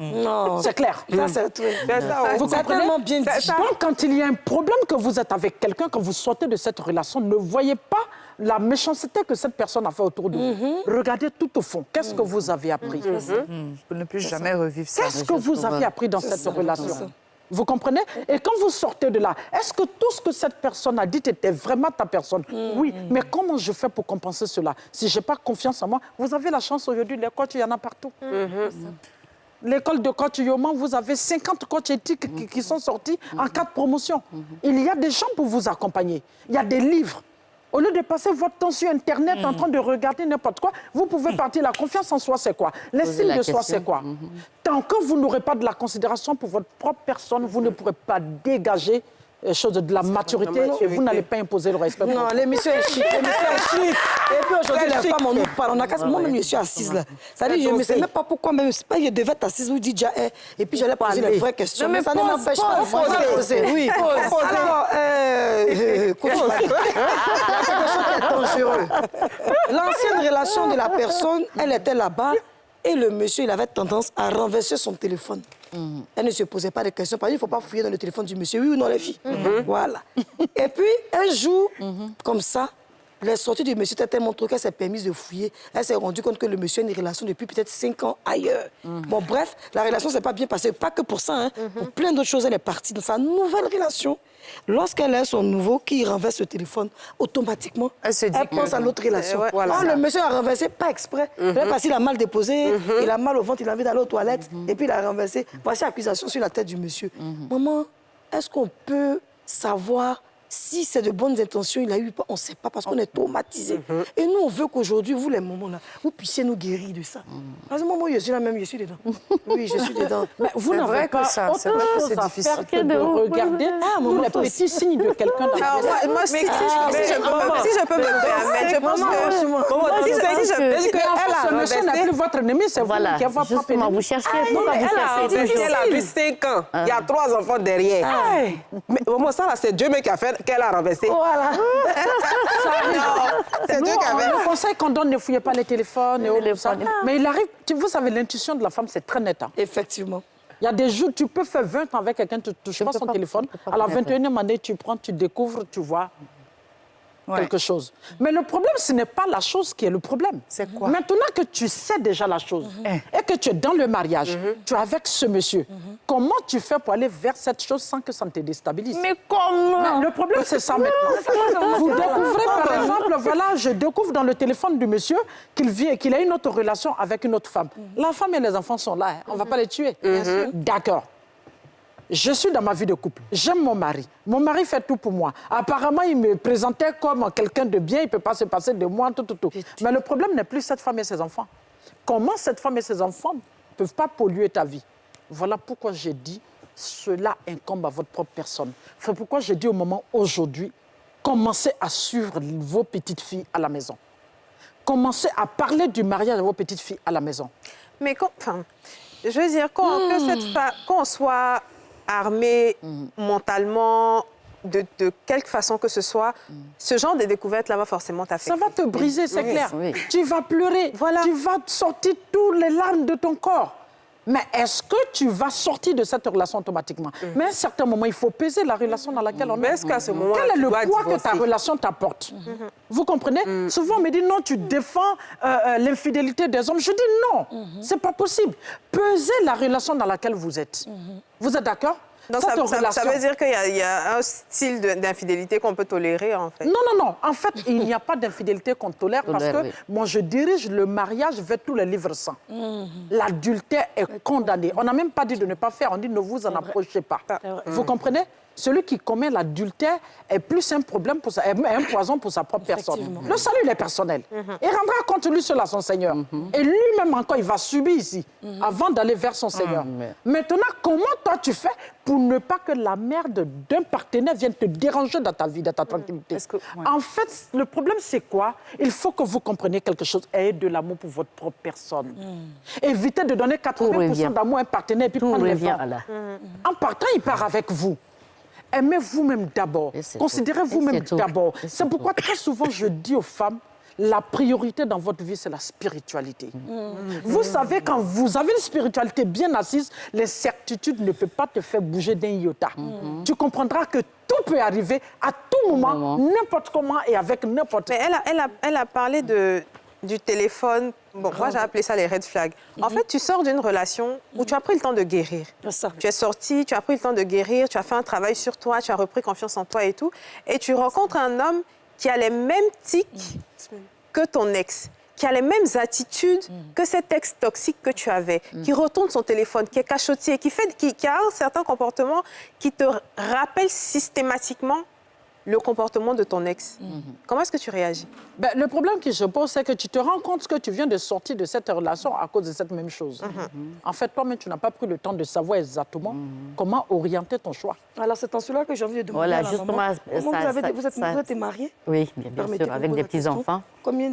C'est clair. Vous comprenez? Bien dit. Donc, quand il y a un problème que vous êtes avec quelqu'un, quand vous sortez de cette relation, ne voyez pas la méchanceté que cette personne a fait autour de vous. Regardez tout au fond. Qu'est-ce que vous avez appris? Pour ne plus jamais revivre ça. Qu'est-ce que vous avez appris dans cette relation? Vous comprenez? Et quand vous sortez de là, est-ce que tout ce que cette personne a dit était vraiment ta personne? Oui, mais comment je fais pour compenser cela? Si je n'ai pas confiance en moi, vous avez la chance aujourd'hui, les coachs, il y en a partout. L'école de coach Yoman, vous avez 50 coachs éthiques qui sont sortis en 4 promotions. Il y a des gens pour vous accompagner. Il y a des livres. Au lieu de passer votre temps sur Internet en train de regarder n'importe quoi, vous pouvez partir. La confiance en soi, c'est quoi? L'estime de soi, c'est quoi? Tant que vous n'aurez pas de la considération pour votre propre personne, vous ne pourrez pas dégager chose de la maturité et vous n'allez pas imposer le respect. Non, l'émission est chic. Et puis aujourd'hui, les femmes, on nous parle. On a casse. Moi-même, je suis assise là. Ça dit, je ne sais même pas pourquoi, même pas, je devais être assise, vous dites déjà, et puis j'allais poser les vraies questions. Mais ça ne m'empêche pas de poser. Oui, alors, quelque chose qui est dangereux. L'ancienne relation de la personne, elle était là-bas. Et le monsieur, il avait tendance à renverser son téléphone. Elle ne se posait pas de questions. Parce qu'il ne faut pas fouiller dans le téléphone du monsieur. Oui ou non, les filles? Voilà. Et puis, un jour, comme ça, les sorties du monsieur étaient tellement trop qu'elle s'est permise de fouiller. Elle s'est rendue compte que le monsieur a une relation depuis peut-être 5 ans ailleurs. Bon, bref, la relation ne s'est pas bien passée. Pas que pour ça, hein. Pour plein d'autres choses, elle est partie dans sa nouvelle relation. Lorsqu'elle a son nouveau qui renverse le téléphone, automatiquement, elle pense à l'autre relation. Voilà. Le monsieur a renversé, pas exprès. Parce qu'il a mal déposé, il a mal au ventre, il a envie d'aller aux toilettes, et puis il a renversé. Voici l'accusation sur la tête du monsieur. Maman, est-ce qu'on peut savoir si c'est de bonnes intentions, il a eu pas, on ne sait pas, parce qu'on est traumatisés. Et nous, on veut qu'aujourd'hui, vous, les moments là, vous puissiez nous guérir de ça. Parce que moi, je suis là même, je suis dedans. Oui, je suis dedans. Mais vous n'avez pas autre chose à faire que de regarder les petits signes de quelqu'un dans la maison. Moi, si je peux me permettre, je pense que... Ce monsieur n'est plus votre ennemi, c'est vous qui avez justement, vous cherchez. Elle a vu 5 ans. Il y a 3 enfants derrière. Mais vraiment, ça, c'est Dieu même qui a fait qu'elle a renversé. Voilà. C'est Dieu qui avait... Le conseil qu'on donne, ne fouillez pas les téléphones et autres, ça. Mais il arrive, vous savez, l'intuition de la femme, c'est très net. Hein. Effectivement. Il y a des jours, tu peux faire 20 ans avec quelqu'un, tu ne touches pas son téléphone. À la 21e année, tu prends, tu découvres, tu vois quelque chose. Mais le problème, ce n'est pas la chose qui est le problème. C'est quoi? Maintenant que tu sais déjà la chose et que tu es dans le mariage, tu es avec ce monsieur, comment tu fais pour aller vers cette chose sans que ça ne te déstabilise? Mais comment? Mais le problème, c'est ça maintenant. Vous découvrez, par exemple, voilà, je découvre dans le téléphone du monsieur qu'il a une autre relation avec une autre femme. La femme et les enfants sont là, hein. On ne va pas les tuer. D'accord. Je suis dans ma vie de couple. J'aime mon mari. Mon mari fait tout pour moi. Apparemment, il me présentait comme quelqu'un de bien. Il ne peut pas se passer de moi, tout. Mais le problème n'est plus cette femme et ses enfants. Comment cette femme et ses enfants ne peuvent pas polluer ta vie? Voilà pourquoi j'ai dit, cela incombe à votre propre personne. C'est pourquoi j'ai dit au moment aujourd'hui, commencez à suivre vos petites filles à la maison. Commencez à parler du mariage à vos petites filles à la maison. Mais je veux dire, quand on soit armé mentalement, de quelque façon que ce soit, ce genre de découverte-là va forcément t'affecter. Ça va te briser, c'est clair. Oui. Tu vas pleurer, tu vas sortir toutes les larmes de ton corps. Mais est-ce que tu vas sortir de cette relation automatiquement? Mais à un certain moment, il faut peser la relation dans laquelle on est. Est-ce qu'à ce moment, quel est le poids que ta relation t'apporte? Vous comprenez? Souvent, on me dit non, tu défends l'infidélité des hommes. Je dis non, c'est pas possible. Pesez la relation dans laquelle vous êtes. Vous êtes d'accord? Donc ça veut dire qu'il y a un style d'infidélité qu'on peut tolérer, en fait? Non. En fait, il n'y a pas d'infidélité qu'on tolère parce que moi, je dirige le mariage vers tous les livres saints. L'adultère est condamné. On n'a même pas dit de ne pas faire, on dit ne vous en approchez pas. Vous comprenez? Celui qui commet l'adultère est plus un problème, un poison pour sa propre personne. Le salut, il est personnel. Il rendra compte lui seul à son Seigneur. Et lui-même encore, il va subir ici, avant d'aller vers son Seigneur. Maintenant, comment toi tu fais pour ne pas que la merde d'un partenaire vienne te déranger dans ta vie, dans ta tranquillité? En fait, le problème, c'est quoi? Il faut que vous compreniez quelque chose. Ayez de l'amour pour votre propre personne. Évitez de donner 80% d'amour à un partenaire et puis prendre les gens. En partant, il part avec vous. Aimez vous-même d'abord. Considérez vous-même d'abord. C'est pourquoi très souvent je dis aux femmes, la priorité dans votre vie, c'est la spiritualité. Vous savez, quand vous avez une spiritualité bien assise, les certitudes ne peuvent pas te faire bouger d'un iota. Tu comprendras que tout peut arriver à tout moment, n'importe comment et avec n'importe qui. Mais elle a parlé du téléphone. Bon, moi, j'ai appelé ça les red flags. En fait, tu sors d'une relation où tu as pris le temps de guérir. Tu es sorti, tu as pris le temps de guérir, tu as fait un travail sur toi, tu as repris confiance en toi et tout. Et tu rencontres un homme qui a les mêmes tics que ton ex, qui a les mêmes attitudes que cet ex toxique que tu avais, qui retourne son téléphone, qui est cachotier, qui a un certain comportement qui te rappelle systématiquement le comportement de ton ex, comment est-ce que tu réagis? Le problème qui se pose, c'est que tu te rends compte que tu viens de sortir de cette relation à cause de cette même chose. En fait, toi-même, tu n'as pas pris le temps de savoir exactement comment orienter ton choix. Alors, c'est en cela que j'ai envie de demander Voilà, à la justement, maman. Vous êtes mariés? Oui, bien sûr, avec des petits-enfants. Combien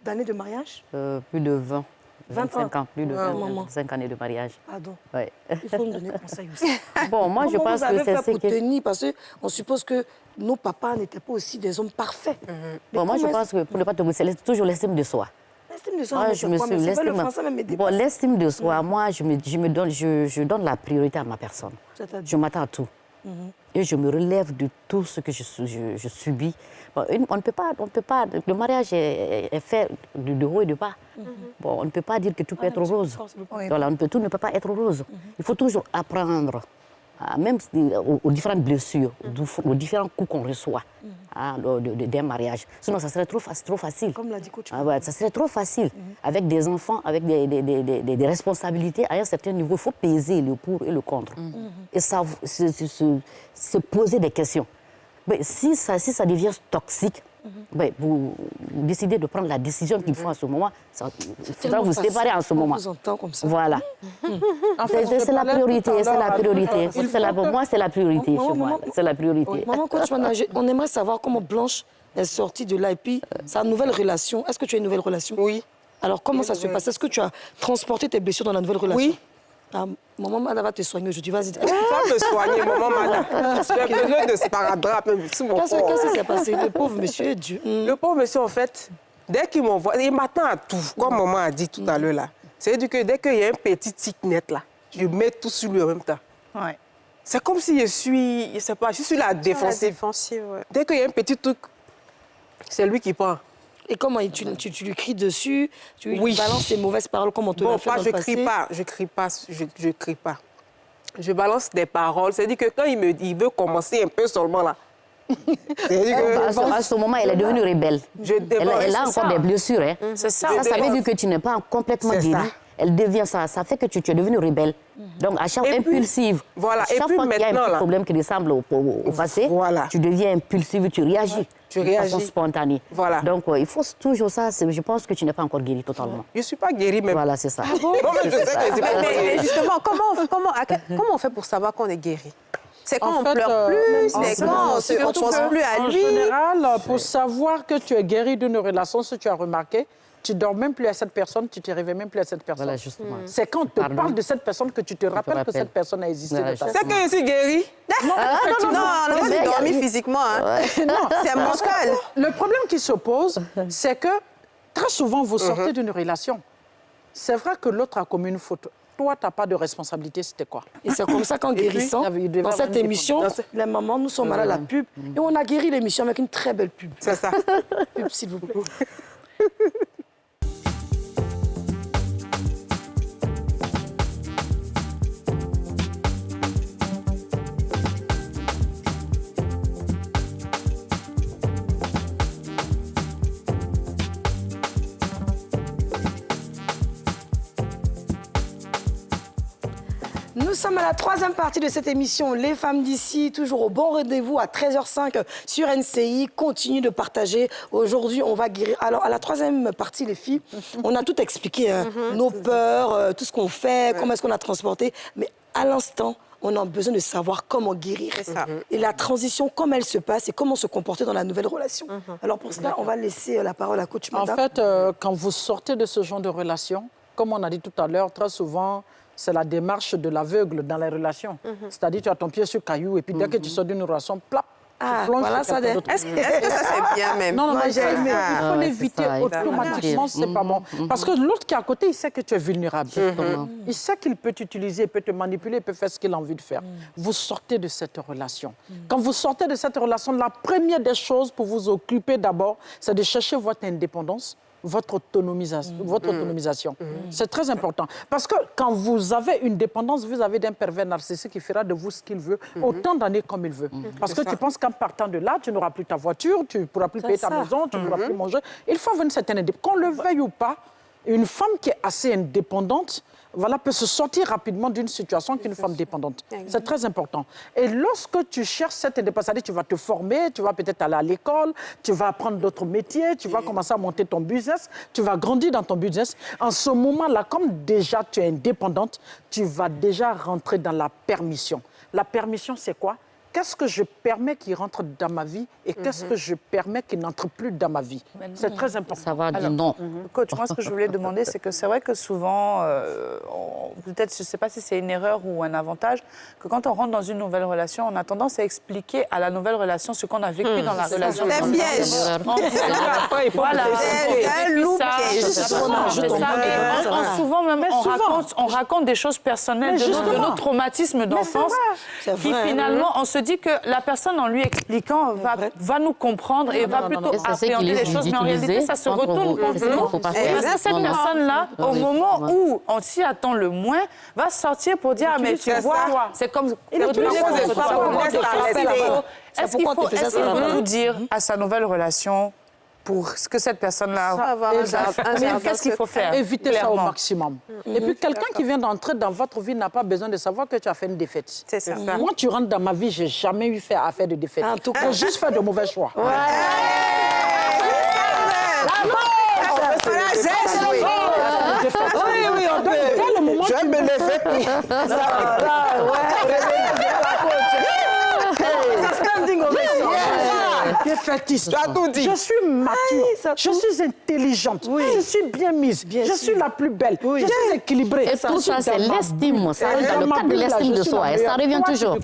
d'années de mariage? Plus de 20. 25 ans, plus de 25 années de mariage. Pardon. Ouais. Il faut me donner conseil aussi. Bon, moi, je pense que c'est pour tenir, parce qu'on suppose que nos papas n'étaient pas aussi des hommes parfaits. Bon, moi, je pense que pour ne pas te mousser, c'est toujours l'estime de soi. L'estime de soi, l'estime de soi, moi, je donne la priorité à ma personne. Je m'attends à tout. Et je me relève de tout ce que je subis. Bon, on ne peut pas, le mariage est fait de haut et de bas. Bon, on ne peut pas dire que tout peut être rose. Voilà, tout ne peut pas être rose. Il faut toujours apprendre, même aux différentes blessures, aux différents coups qu'on reçoit d'un mariage. Sinon, ça serait trop facile. Comme l'a dit coach. Ça serait trop facile. Avec des enfants, avec des responsabilités, à un certain niveau, il faut peser le pour et le contre. Et ça, se poser des questions. Mais si ça devient toxique, vous décidez de prendre la décision qu'il faut à ce moment, il faudra vous séparer en ce moment. Vous entend comme ça. Voilà. C'est la priorité, c'est la priorité. Pour moi, c'est la priorité. C'est la priorité. Maman, coach, on aimerait savoir comment Blanche est sortie de là et puis sa nouvelle relation. Est-ce que tu as une nouvelle relation? Oui. Alors, comment ça se passe? Est-ce que tu as transporté tes blessures dans la nouvelle relation? Oui. Maman Mada va te soigner aujourd'hui, vas-y. Tu vas me soigner, maman Mada. J'ai besoin de sparadrap sous mon corps. Qu'est-ce qui s'est passé? Le pauvre monsieur est dur. Le pauvre monsieur, en fait, dès qu'il m'envoie, il m'attend à tout, comme maman a dit tout à l'heure là. C'est-à-dire que dès qu'il y a un petit tic net là, je mets tout sur lui en même temps. Ouais. C'est comme si je suis la défensive. Ouais. Dès qu'il y a un petit truc, c'est lui qui prend. Et comment tu lui cries dessus? Tu lui balances ces mauvaises paroles comme on te l'a fait dans le passé? Je crie pas. Je balance des paroles. C'est-à-dire que quand il veut commencer un peu seulement là. À ce moment, elle est devenue rebelle. Elle a encore des blessures. Hein. C'est ça. Ça veut dire que tu n'es pas complètement guérie. Elle devient ça fait que tu es devenue rebelle. Donc, à chaque impulsive, voilà. chaque fois qu'il y a un petit problème qui ressemble au passé, tu deviens impulsive, tu réagis. De façon spontanée. Voilà. Donc, il faut toujours ça. Je pense que tu n'es pas encore guérie totalement. Je ne suis pas guérie, mais... Voilà, c'est ça. Ah bon? Mais justement, comment on fait pour savoir qu'on est guéri? C'est quand on pleure plus, c'est quand on ne pense plus à lui. En général, pour savoir que tu es guéri d'une relation, si tu as remarqué, tu ne dors même plus à cette personne, tu ne te réveilles même plus à cette personne. Voilà, justement. C'est quand on te parle de cette personne que tu te rappelles que cette personne a existé. Voilà, c'est que je suis guérie. Non, on n'a pas dormi physiquement. Hein. Non, c'est mental. Le problème qui se pose, c'est que très souvent, vous sortez d'une relation. C'est vrai que l'autre a commis une faute. Toi, tu n'as pas de responsabilité, c'était quoi? Et c'est comme ça qu'en guérissant, dans cette émission, les mamans, nous sommes allés à la pub et on a guéri l'émission avec une très belle pub. C'est ça. Pub, s'il vous plaît. Nous sommes à la troisième partie de cette émission, Les Femmes d'ici, toujours au bon rendez-vous à 13h05 sur NCI. Continue de partager. Aujourd'hui, on va guérir. Alors, à la troisième partie, les filles, on a tout expliqué. Hein. Nos peurs, tout ce qu'on fait, comment est-ce qu'on a transporté. Mais à l'instant, on a besoin de savoir comment guérir. Et la transition, comment elle se passe et comment se comporter dans la nouvelle relation. Alors, pour cela, on va laisser la parole à coach Mada. En fait, quand vous sortez de ce genre de relation, comme on a dit tout à l'heure, très souvent, c'est la démarche de l'aveugle dans les relations. C'est-à-dire, tu as ton pied sur caillou et puis dès que tu sors d'une relation, plap, tu plonges voilà, sur quelqu'un d'autre. Est-ce que ça, c'est bien même? Non, il faut l'éviter automatiquement, c'est pas bon. Parce que l'autre qui est à côté, il sait que tu es vulnérable. Il sait qu'il peut t'utiliser, il peut te manipuler, il peut faire ce qu'il a envie de faire. Vous sortez de cette relation. Quand vous sortez de cette relation, la première des choses pour vous occuper d'abord, c'est de chercher votre indépendance, votre autonomisation. C'est très important. Parce que quand vous avez une dépendance, vous avez d'un pervers narcissique qui fera de vous ce qu'il veut, autant d'années comme il veut. Parce que tu penses qu'en partant de là, tu n'auras plus ta voiture, tu ne pourras plus payer ta maison, tu ne pourras plus manger. Il faut avoir une certaine indépendance. Qu'on le veuille ou pas, Une femme qui est assez indépendante, voilà, peut se sortir rapidement d'une situation qu'une femme dépendante. C'est très important. Et lorsque tu cherches cette indépendance, c'est-à-dire tu vas te former, tu vas peut-être aller à l'école, tu vas apprendre d'autres métiers, tu vas commencer à monter ton business, tu vas grandir dans ton business. En ce moment-là, comme déjà tu es indépendante, tu vas déjà rentrer dans la permission. La permission, c'est quoi? Qu'est-ce que je permets qu'il rentre dans ma vie et qu'est-ce que je permets qu'il n'entre plus dans ma vie? C'est très important. Ça va dire non. Coach, moi, ce que je voulais demander, c'est que c'est vrai que souvent, peut-être, je ne sais pas si c'est une erreur ou un avantage, que quand on rentre dans une nouvelle relation, on a tendance à expliquer à la nouvelle relation ce qu'on a vécu dans la relation. C'est un piège. Voilà. C'est un loup piège. Souvent, même, on raconte des choses personnelles de nos traumatismes d'enfance qui, finalement, on se dit que la personne, en lui expliquant, va nous comprendre et va plutôt appréhender les choses. Mais en réalité, ça se retourne contre nous. Parce que cette personne-là, au moment où on s'y attend le moins, va sortir pour dire, mais tu vois, c'est comme... Est-ce qu'il faut tout dire à sa nouvelle relation pour ce que cette personne-là... Qu'est-ce qu'il faut faire? Éviter ça au maximum. Et puis, quelqu'un qui vient d'entrer dans votre vie n'a pas besoin de savoir que tu as fait une défaite. C'est ça. Moi, tu rentres dans ma vie, je n'ai jamais eu à faire de défaite. En tout cas, j'ai juste fait de mauvais choix. Ouais. Oui, on peut. Je me l'ai fait. Défaitiste. Tu as tout dit. Je suis mature, je suis intelligente, je suis bien mise, je suis la plus belle, je suis équilibrée. Et tout ça, c'est l'estime. Ça arrive dans le cadre de l'estime de soi. Et ça revient toujours.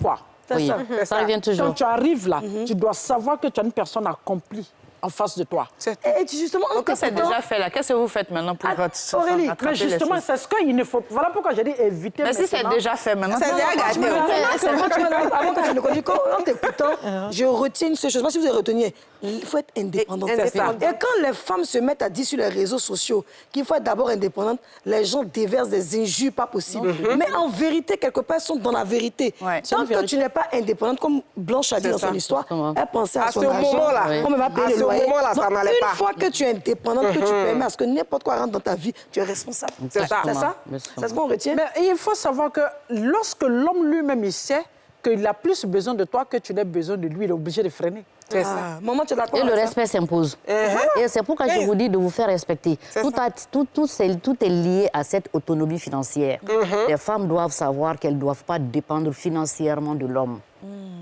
Oui, ça revient toujours. Quand tu arrives là, tu dois savoir que tu as une personne accomplie en face de toi. Et justement, donc c'est déjà fait là. Qu'est-ce que vous faites maintenant pour Aurélie, mais justement, c'est ce qu'il ne faut... Voilà pourquoi j'ai dit éviter. Mais si c'est déjà fait maintenant... C'est déjà gâté. Avant que je ne connais en t'écoutant, je retiens une seule chose. Moi, si vous avez retenu, il faut être indépendante. Et quand les femmes se mettent à dire sur les réseaux sociaux qu'il faut être d'abord indépendante, les gens déversent des injures pas possibles. Mais en vérité, quelque part, elles sont dans la vérité. Tant que tu n'es pas indépendante, comme Blanche a dit dans son histoire, elle pensait à son argent, comme elle va payer le loyer. Une fois que tu es indépendante, que tu permets à ce que n'importe quoi rentre dans ta vie, tu es responsable. C'est ça. C'est ça? C'est ce qu'on retient? Mais il faut savoir que lorsque l'homme lui-même, il sait qu'il a plus besoin de toi que tu n'as besoin de lui, il est obligé de freiner. C'est ça. Maman, tu es d'accord? Et le respect s'impose. Et c'est pourquoi je vous dis de vous faire respecter. Tout est lié à cette autonomie financière. Les femmes doivent savoir qu'elles ne doivent pas dépendre financièrement de l'homme.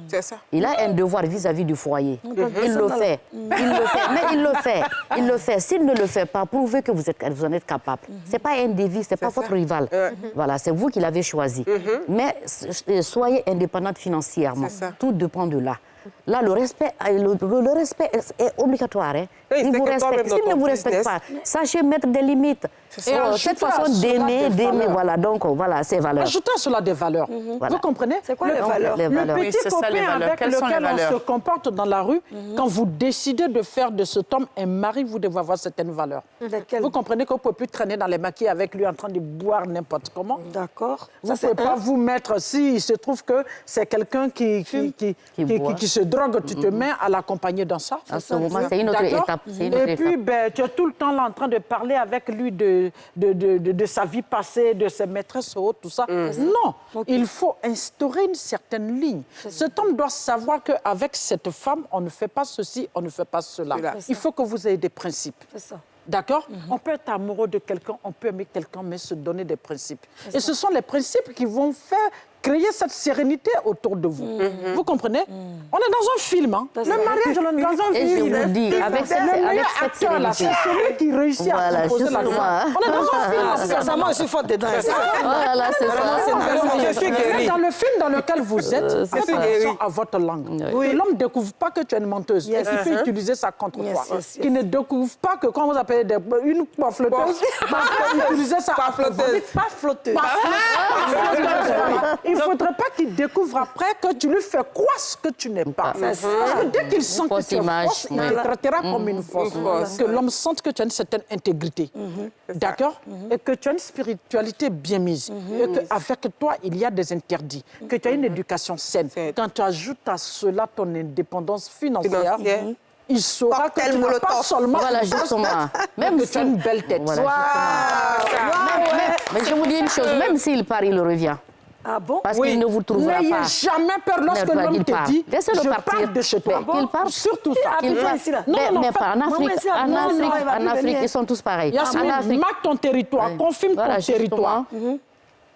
C'est ça. Il a un devoir vis-à-vis du foyer. Il le fait. Mais il le fait. S'il ne le fait pas, prouvez que vous en êtes capable. Ce n'est pas un défi, ce n'est pas votre rival. Voilà, c'est vous qui l'avez choisi. Mais soyez indépendante financièrement. Tout dépend de là. Là, le respect est obligatoire. Hein. Il vous respecte. S'il ne vous respecte pas, sachez mettre des limites. Cette façon d'aimer, voilà. Donc, voilà, ces valeurs. Ajoutez à cela des valeurs. Vous comprenez? C'est quoi les valeurs? Le petit copain avec lequel on se comporte dans la rue, quand vous décidez de faire de cet homme un mari, vous devez avoir certaines valeurs. Vous comprenez qu'on ne peut plus traîner dans les maquis avec lui en train de boire n'importe comment. D'accord. Vous ne pouvez pas vous mettre, s'il se trouve que c'est quelqu'un qui se drogue, tu te mets à l'accompagner dans ça. À ce moment, c'est une autre étape. Et puis, tu es tout le temps là en train de parler avec lui de sa vie passée, de ses maîtresses ou tout ça. Non, il faut instaurer une certaine ligne. Cet homme doit savoir qu'avec cette femme, on ne fait pas ceci, on ne fait pas cela. Il faut que vous ayez des principes. C'est ça. D'accord? On peut être amoureux de quelqu'un, on peut aimer quelqu'un, mais se donner des principes. Et ce sont les principes qui vont faire créer cette sérénité autour de vous. Vous comprenez? On est dans un film. Hein? Le mariage, on est dans un film. Et je vous dis, avec cette sérénité. C'est celui qui réussit à composer la loi. On est dans un film. Sincèrement, je suis forte dedans. Voilà, c'est ça. Je suis guérie. Dans le film dans lequel vous êtes, faites attention à votre langue. Que l'homme ne découvre pas que tu es une menteuse. Il peut utiliser ça contre toi. Qu'il ne découvre pas que quand vous appelez une flotteuse, utiliser ça à flotteuse. Pas flotteuse. Il ne faudrait pas qu'il découvre après que tu lui fais croire ce que tu n'es pas. Parce que dès qu'il sent que tu es fausse, il te traitera comme une fausse. Que l'homme sente que tu as une certaine intégrité. D'accord? Et que tu as une spiritualité bien mise. Et qu'avec toi, il y a des interdits. Que tu as une éducation saine. Quand tu ajoutes à cela ton indépendance financière, il saura que tu n'as pas seulement voilà, justement. Même que tu as une belle tête. Voilà, mais je vous dis une chose, même s'il part, il revient. Ah bon? Parce qu'il ne vous trouvera pas. N'ayez jamais peur lorsque l'homme te dit « je pars de chez toi ». Qu'il parte. Surtout ça. Mais pas en Afrique. En Afrique, ils sont tous pareils. Marque ton territoire, confirme ton territoire.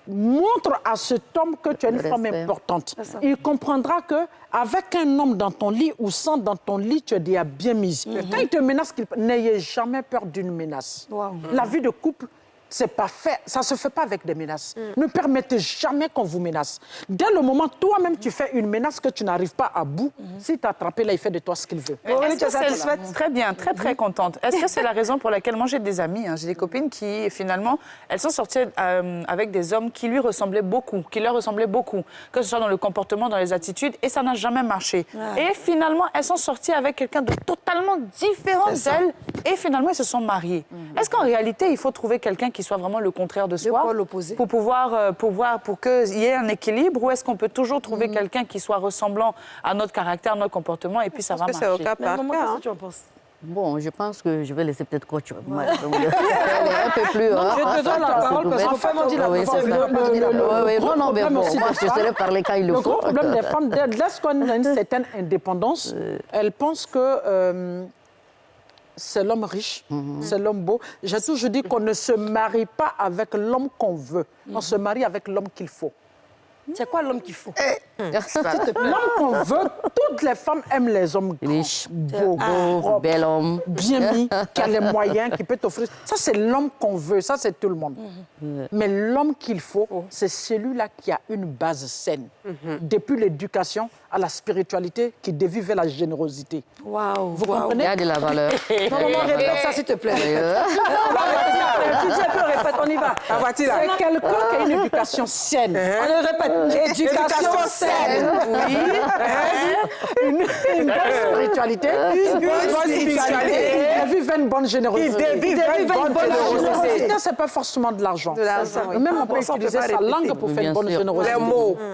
Montre à cet homme que tu es une femme importante. Il comprendra qu'avec un homme dans ton lit ou sans dans ton lit, tu es déjà bien mise. Quand il te menace, n'ayez jamais peur d'une menace. La vie de couple, c'est pas fait, ça ne se fait pas avec des menaces. Ne permettez jamais qu'on vous menace. Dès le moment, toi-même, tu fais une menace que tu n'arrives pas à bout, si tu attrapé là, il fait de toi ce qu'il veut. Est-ce que c'est très bien, très contente. Est-ce que c'est la raison pour laquelle moi j'ai des amis, j'ai des copines qui finalement, elles sont sorties avec des hommes qui lui ressemblaient beaucoup, qui leur ressemblaient beaucoup, que ce soit dans le comportement, dans les attitudes, et ça n'a jamais marché. Et finalement, elles sont sorties avec quelqu'un de totalement différent d'elles, et finalement, elles se sont mariées. Est-ce qu'en réalité, il faut trouver quelqu'un qui soit vraiment le contraire de soi pour pouvoir pour qu'il y ait un équilibre, ou est-ce qu'on peut toujours trouver quelqu'un qui soit ressemblant à notre caractère, notre comportement, et puis ça va marcher? C'est au cas par cas. Qu'est-ce que tu en penses? Bon, je pense que je vais laisser peut-être coach. Un peu plus. Je te donne la parole parce qu'on fait mentir la parole. Non, mais bon, moi, je serai parler quand il le faut. Le problème des femmes, lorsqu'on a une certaine indépendance, elles pensent que c'est l'homme riche, c'est l'homme beau. J'ai toujours dit qu'on ne se marie pas avec l'homme qu'on veut. On se marie avec l'homme qu'il faut. C'est quoi l'homme qu'il faut? L'homme qu'on veut, toutes les femmes aiment les hommes riches, beaux, bel homme, bien mis, qui a les moyens, qui peut t'offrir. Ça, c'est l'homme qu'on veut, ça, c'est tout le monde. Mais l'homme qu'il faut, c'est celui-là qui a une base saine. Depuis l'éducation à la spiritualité, qui dévie vers la générosité. Waouh! Vous comprenez? Il y a de la valeur. Non, répète ça, s'il te plaît. On y va. C'est quelqu'un qui a une éducation saine. On le répète. Éducation saine. Oui. Une bonne spiritualité. Une bonne spiritualité. Il vit une bonne générosité. Il vit une bonne générosité. Ce n'est pas forcément de l'argent. Même on peut utiliser sa langue pour faire une bonne générosité.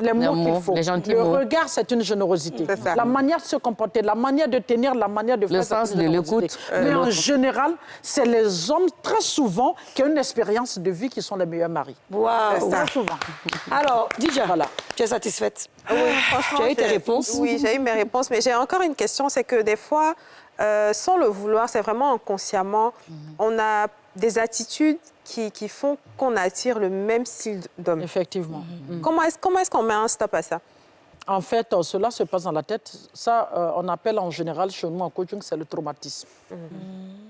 Les mots qu'il faut. Le regard, c'est une générosité. La manière de se comporter, la manière de tenir, la manière de faire. Le sens de l'écoute. Mais en général, c'est les hommes très souvent qui ont une expérience de vie qui sont les meilleurs maris. Waouh! Très souvent. Alors, Dija, tu es satisfaite? Oui, franchement. Tu as eu tes réponses? Oui, j'ai eu mes réponses, mais j'ai encore une question, c'est que des fois, sans le vouloir, c'est vraiment inconsciemment, on a des attitudes qui font qu'on attire le même style d'homme. Effectivement. Comment est-ce qu'on met un stop à ça? En fait, cela se passe dans la tête. Ça, on appelle en général chez nous en coaching, c'est le traumatisme.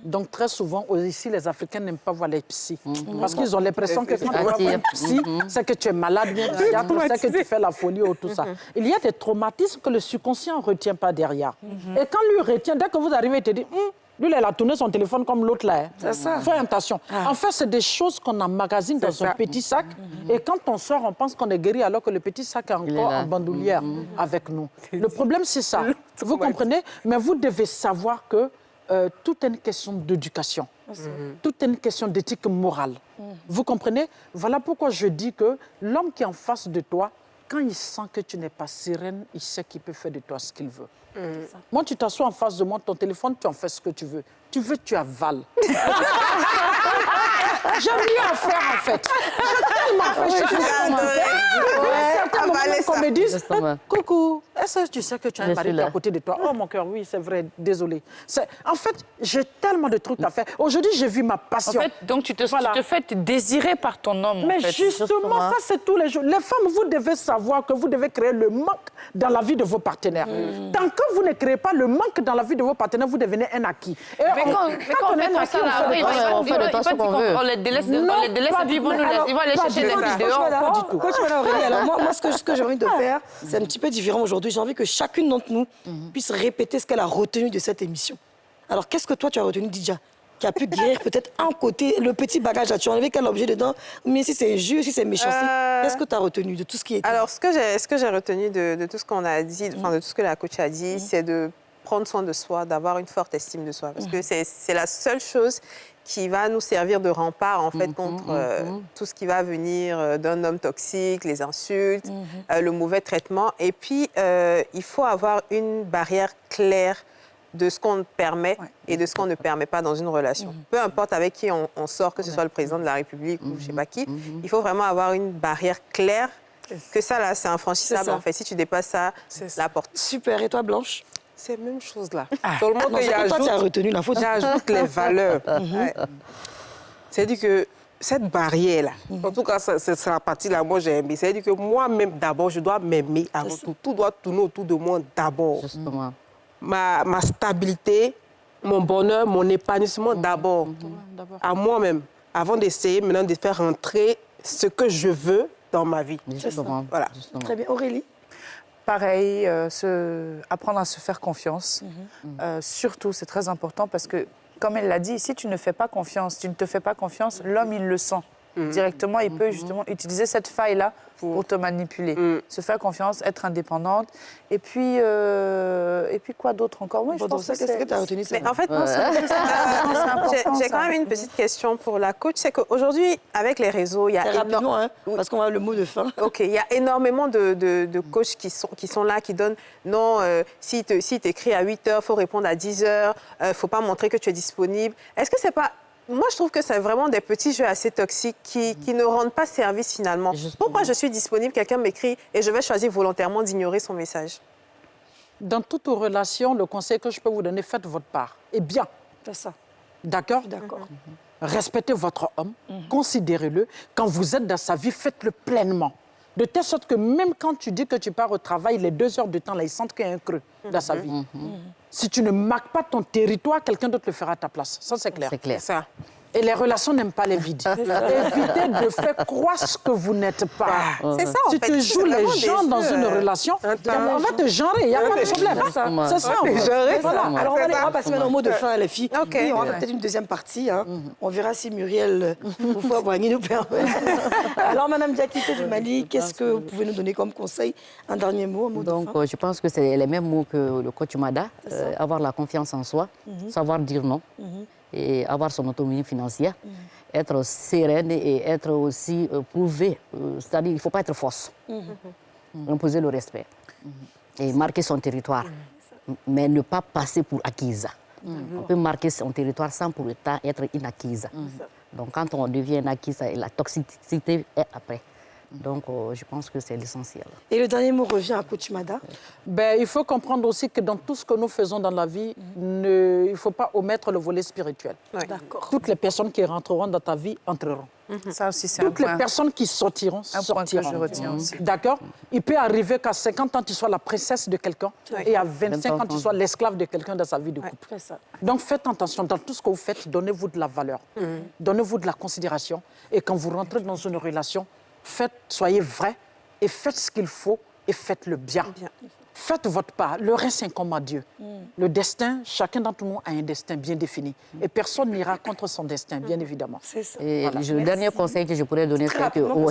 Donc, très souvent, ici, les Africains n'aiment pas voir les psys. Parce qu'ils ont l'impression que quand tu vas voir un psy, c'est que tu es malade, c'est que tu fais la folie ou tout ça. Il y a des traumatismes que le subconscient ne retient pas derrière. Et quand lui retient, dès que vous arrivez, il te dit... Lui, il a tourné son téléphone comme l'autre là. C'est ça. Fais attention. En fait, c'est des choses qu'on emmagasine dans un petit sac. Et quand on sort, on pense qu'on est guéri alors que le petit sac est encore en bandoulière avec nous. Le problème, c'est ça. Vous comprenez? Mais vous devez savoir que tout est une question d'éducation. Tout est une question d'éthique morale. Vous comprenez? Voilà pourquoi je dis que l'homme qui est en face de toi, quand il sent que tu n'es pas sereine, il sait qu'il peut faire de toi ce qu'il veut. Moi, tu t'assois en face de moi, ton téléphone, tu en fais ce que tu veux. Tu veux, tu avales. J'aime bien en faire, en fait. J'ai tellement fait. Certains moments qu'on me dise, coucou, est-ce que tu sais que tu as un mari à côté de toi? Oh, mon cœur, oui, c'est vrai, désolé. En fait, j'ai tellement de trucs à faire. Aujourd'hui, j'ai vu ma passion. En fait, donc, tu te fais désirer par ton homme. Mais justement, ça, c'est tous les jours. Les femmes, vous devez savoir que vous devez créer le manque dans la vie de vos partenaires. Tant que vous ne créez pas le manque dans la vie de vos partenaires, vous devenez un acquis. Mais quand on fait comme ça, on fait de toi ce qu'on veut. On les délaisse vivre, on nous laisse. Ils vont aller chercher les filles dehors. Aurélie, alors moi, ce que j'ai envie de faire, c'est un petit peu différent aujourd'hui. J'ai envie que chacune d'entre nous puisse répéter ce qu'elle a retenu de cette émission. Alors, qu'est-ce que toi, tu as retenu, Dija, qui a pu guérir peut-être un côté, le petit bagage, tu as enlevé quel objet dedans, mais si c'est injure, si c'est méchanceté, qu'est-ce que tu as retenu de tout ce qui est... Alors, ce que j'ai retenu de tout ce qu'on a dit, enfin, de tout ce que la coach a dit, c'est de prendre soin de soi, d'avoir une forte estime de soi. Parce que c'est la seule chose qui va nous servir de rempart, en fait, contre tout ce qui va venir d'un homme toxique, les insultes, le mauvais traitement. Et puis, il faut avoir une barrière claire de ce qu'on permet et de ce qu'on ne permet pas dans une relation. Peu importe avec qui on sort, que ce soit le président de la République ou je ne sais pas qui, il faut vraiment avoir une barrière claire, que ça, là, c'est infranchissable, en fait. Si tu dépasses ça, la porte. Super. Et toi, Blanche? C'est la même chose, là. Seulement toi, tu as retenu la faute. J'ajoute les valeurs. C'est-à-dire que cette barrière-là, en tout cas, c'est la partie-là, moi, j'ai aimé. C'est-à-dire que moi-même, d'abord, je dois m'aimer avant tout. Tout doit tourner autour de moi d'abord. Justement. Ma stabilité, mon bonheur, mon épanouissement d'abord. À moi-même, avant d'essayer maintenant de faire rentrer ce que je veux dans ma vie. Justement. Voilà. Justement. Très bien. Aurélie? Pareil, apprendre à se faire confiance. Surtout, c'est très important parce que, comme elle l'a dit, si tu ne fais pas confiance, tu ne te fais pas confiance, l'homme, il le sent. Directement, il peut justement utiliser cette faille-là pour te manipuler. Se faire confiance, être indépendante. Et puis quoi d'autre encore? Moi, je pense que qu'est-ce que tu as retenu ça? Mais en fait, j'ai quand même une petite question pour la coach. C'est qu'aujourd'hui, avec les réseaux, il y a rapidement, hein, parce qu'on a le mot de fin. OK, il y a énormément de coachs qui sont là, qui donnent non, si t'écris à 8 heures, il faut répondre à 10 heures, il ne faut pas montrer que tu es disponible. Est-ce que c'est pas... Moi, je trouve que c'est vraiment des petits jeux assez toxiques qui ne rendent pas service finalement. Pourquoi je suis disponible, quelqu'un m'écrit et je vais choisir volontairement d'ignorer son message? Dans toute relation, le conseil que je peux vous donner, faites votre part. Et bien. C'est ça. D'accord? D'accord. Respectez votre homme, considérez-le. Quand vous êtes dans sa vie, faites-le pleinement. De telle sorte que même quand tu dis que tu pars au travail, les 2 heures de temps, là, ils sentent qu'il y a un creux dans sa vie. Si tu ne marques pas ton territoire, quelqu'un d'autre le fera à ta place. Ça, c'est clair. C'est clair. Ça. Et les relations n'aiment pas les vides. Évitez de faire croire ce que vous n'êtes pas. C'est ça, en Si fait. tu joues les gens dans une relation, on va te genrer, il n'y a pas de problème. C'est ça, en fait. Voilà. Alors, on va passer maintenant au mot de fin, les filles. OK. Oui, on va faire peut-être une deuxième partie. Hein. On verra si Muriel Oufouabouani nous permet. Alors, Madame Diakité du Mali, qu'est-ce que vous pouvez nous donner comme conseil? Un dernier mot, un mot de fin. Donc, je pense que c'est les mêmes mots que le coach Mada. Avoir la confiance en soi, savoir dire non. Et avoir son autonomie financière, être sereine et être aussi prouvé. C'est-à-dire qu'il ne faut pas être fausse. Imposer le respect. Et marquer son territoire. Mais ne pas passer pour acquise. On peut marquer son territoire sans pour autant être inacquise. Donc quand on devient inacquise, la toxicité est après. Donc, je pense que c'est l'essentiel. Et le dernier mot revient à Coach Mada. Il faut comprendre aussi que dans tout ce que nous faisons dans la vie, il ne faut pas omettre le volet spirituel. D'accord. Toutes les personnes qui rentreront dans ta vie entreront. Ça aussi, c'est Toutes les personnes qui sortiront, sortiront. Que je retiens aussi. D'accord? Il peut arriver qu'à 50 ans, tu sois la princesse de quelqu'un et à 25 ans, tu sois l'esclave de quelqu'un dans sa vie de couple. Donc, faites attention. Dans tout ce que vous faites, donnez-vous de la valeur. Donnez-vous de la considération. Et quand vous rentrez dans une relation, soyez vrai et faites ce qu'il faut et faites-le bien. Faites votre part. Le reste incombe à Dieu. Le destin, chacun d'entre nous a un destin bien défini. Et personne n'ira contre son destin, bien évidemment. C'est ça. Et le dernier conseil que je pourrais donner,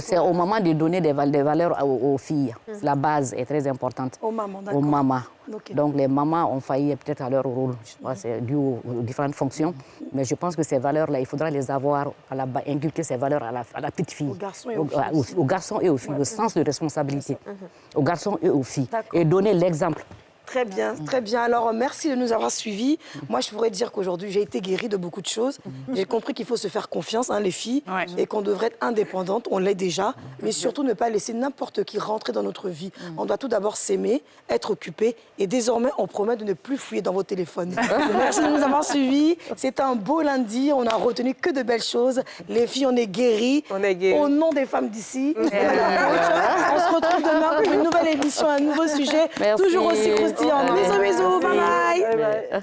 c'est au moment de donner des valeurs aux filles. La base est très importante. Aux mamans, d'accord. Aux mamans. Okay. Donc les mamans ont failli peut-être à leur rôle. Je sais pas, c'est dû aux différentes fonctions. Mais je pense que ces valeurs-là, il faudra les avoir, inculquer ces valeurs à la petite fille. Aux garçons et aux filles. Aux garçons et aux filles, le sens de responsabilité. Aux garçons et aux filles. Et donner l'exemple. Très bien, très bien. Alors, merci de nous avoir suivis. Moi, je pourrais dire qu'aujourd'hui, j'ai été guérie de beaucoup de choses. J'ai compris qu'il faut se faire confiance, hein, les filles, et qu'on devrait être indépendante. On l'est déjà, mais surtout ne pas laisser n'importe qui rentrer dans notre vie. On doit tout d'abord s'aimer, être occupé, et désormais, on promet de ne plus fouiller dans vos téléphones. Merci de nous avoir suivis. C'était un beau lundi. On n'a retenu que de belles choses. Les filles, on est guéries. On est guéries. Au nom des femmes d'ici. On se retrouve demain pour une nouvelle émission, un nouveau sujet. Merci. Toujours aussi croustillant. Bisous, bisous. Bye bye.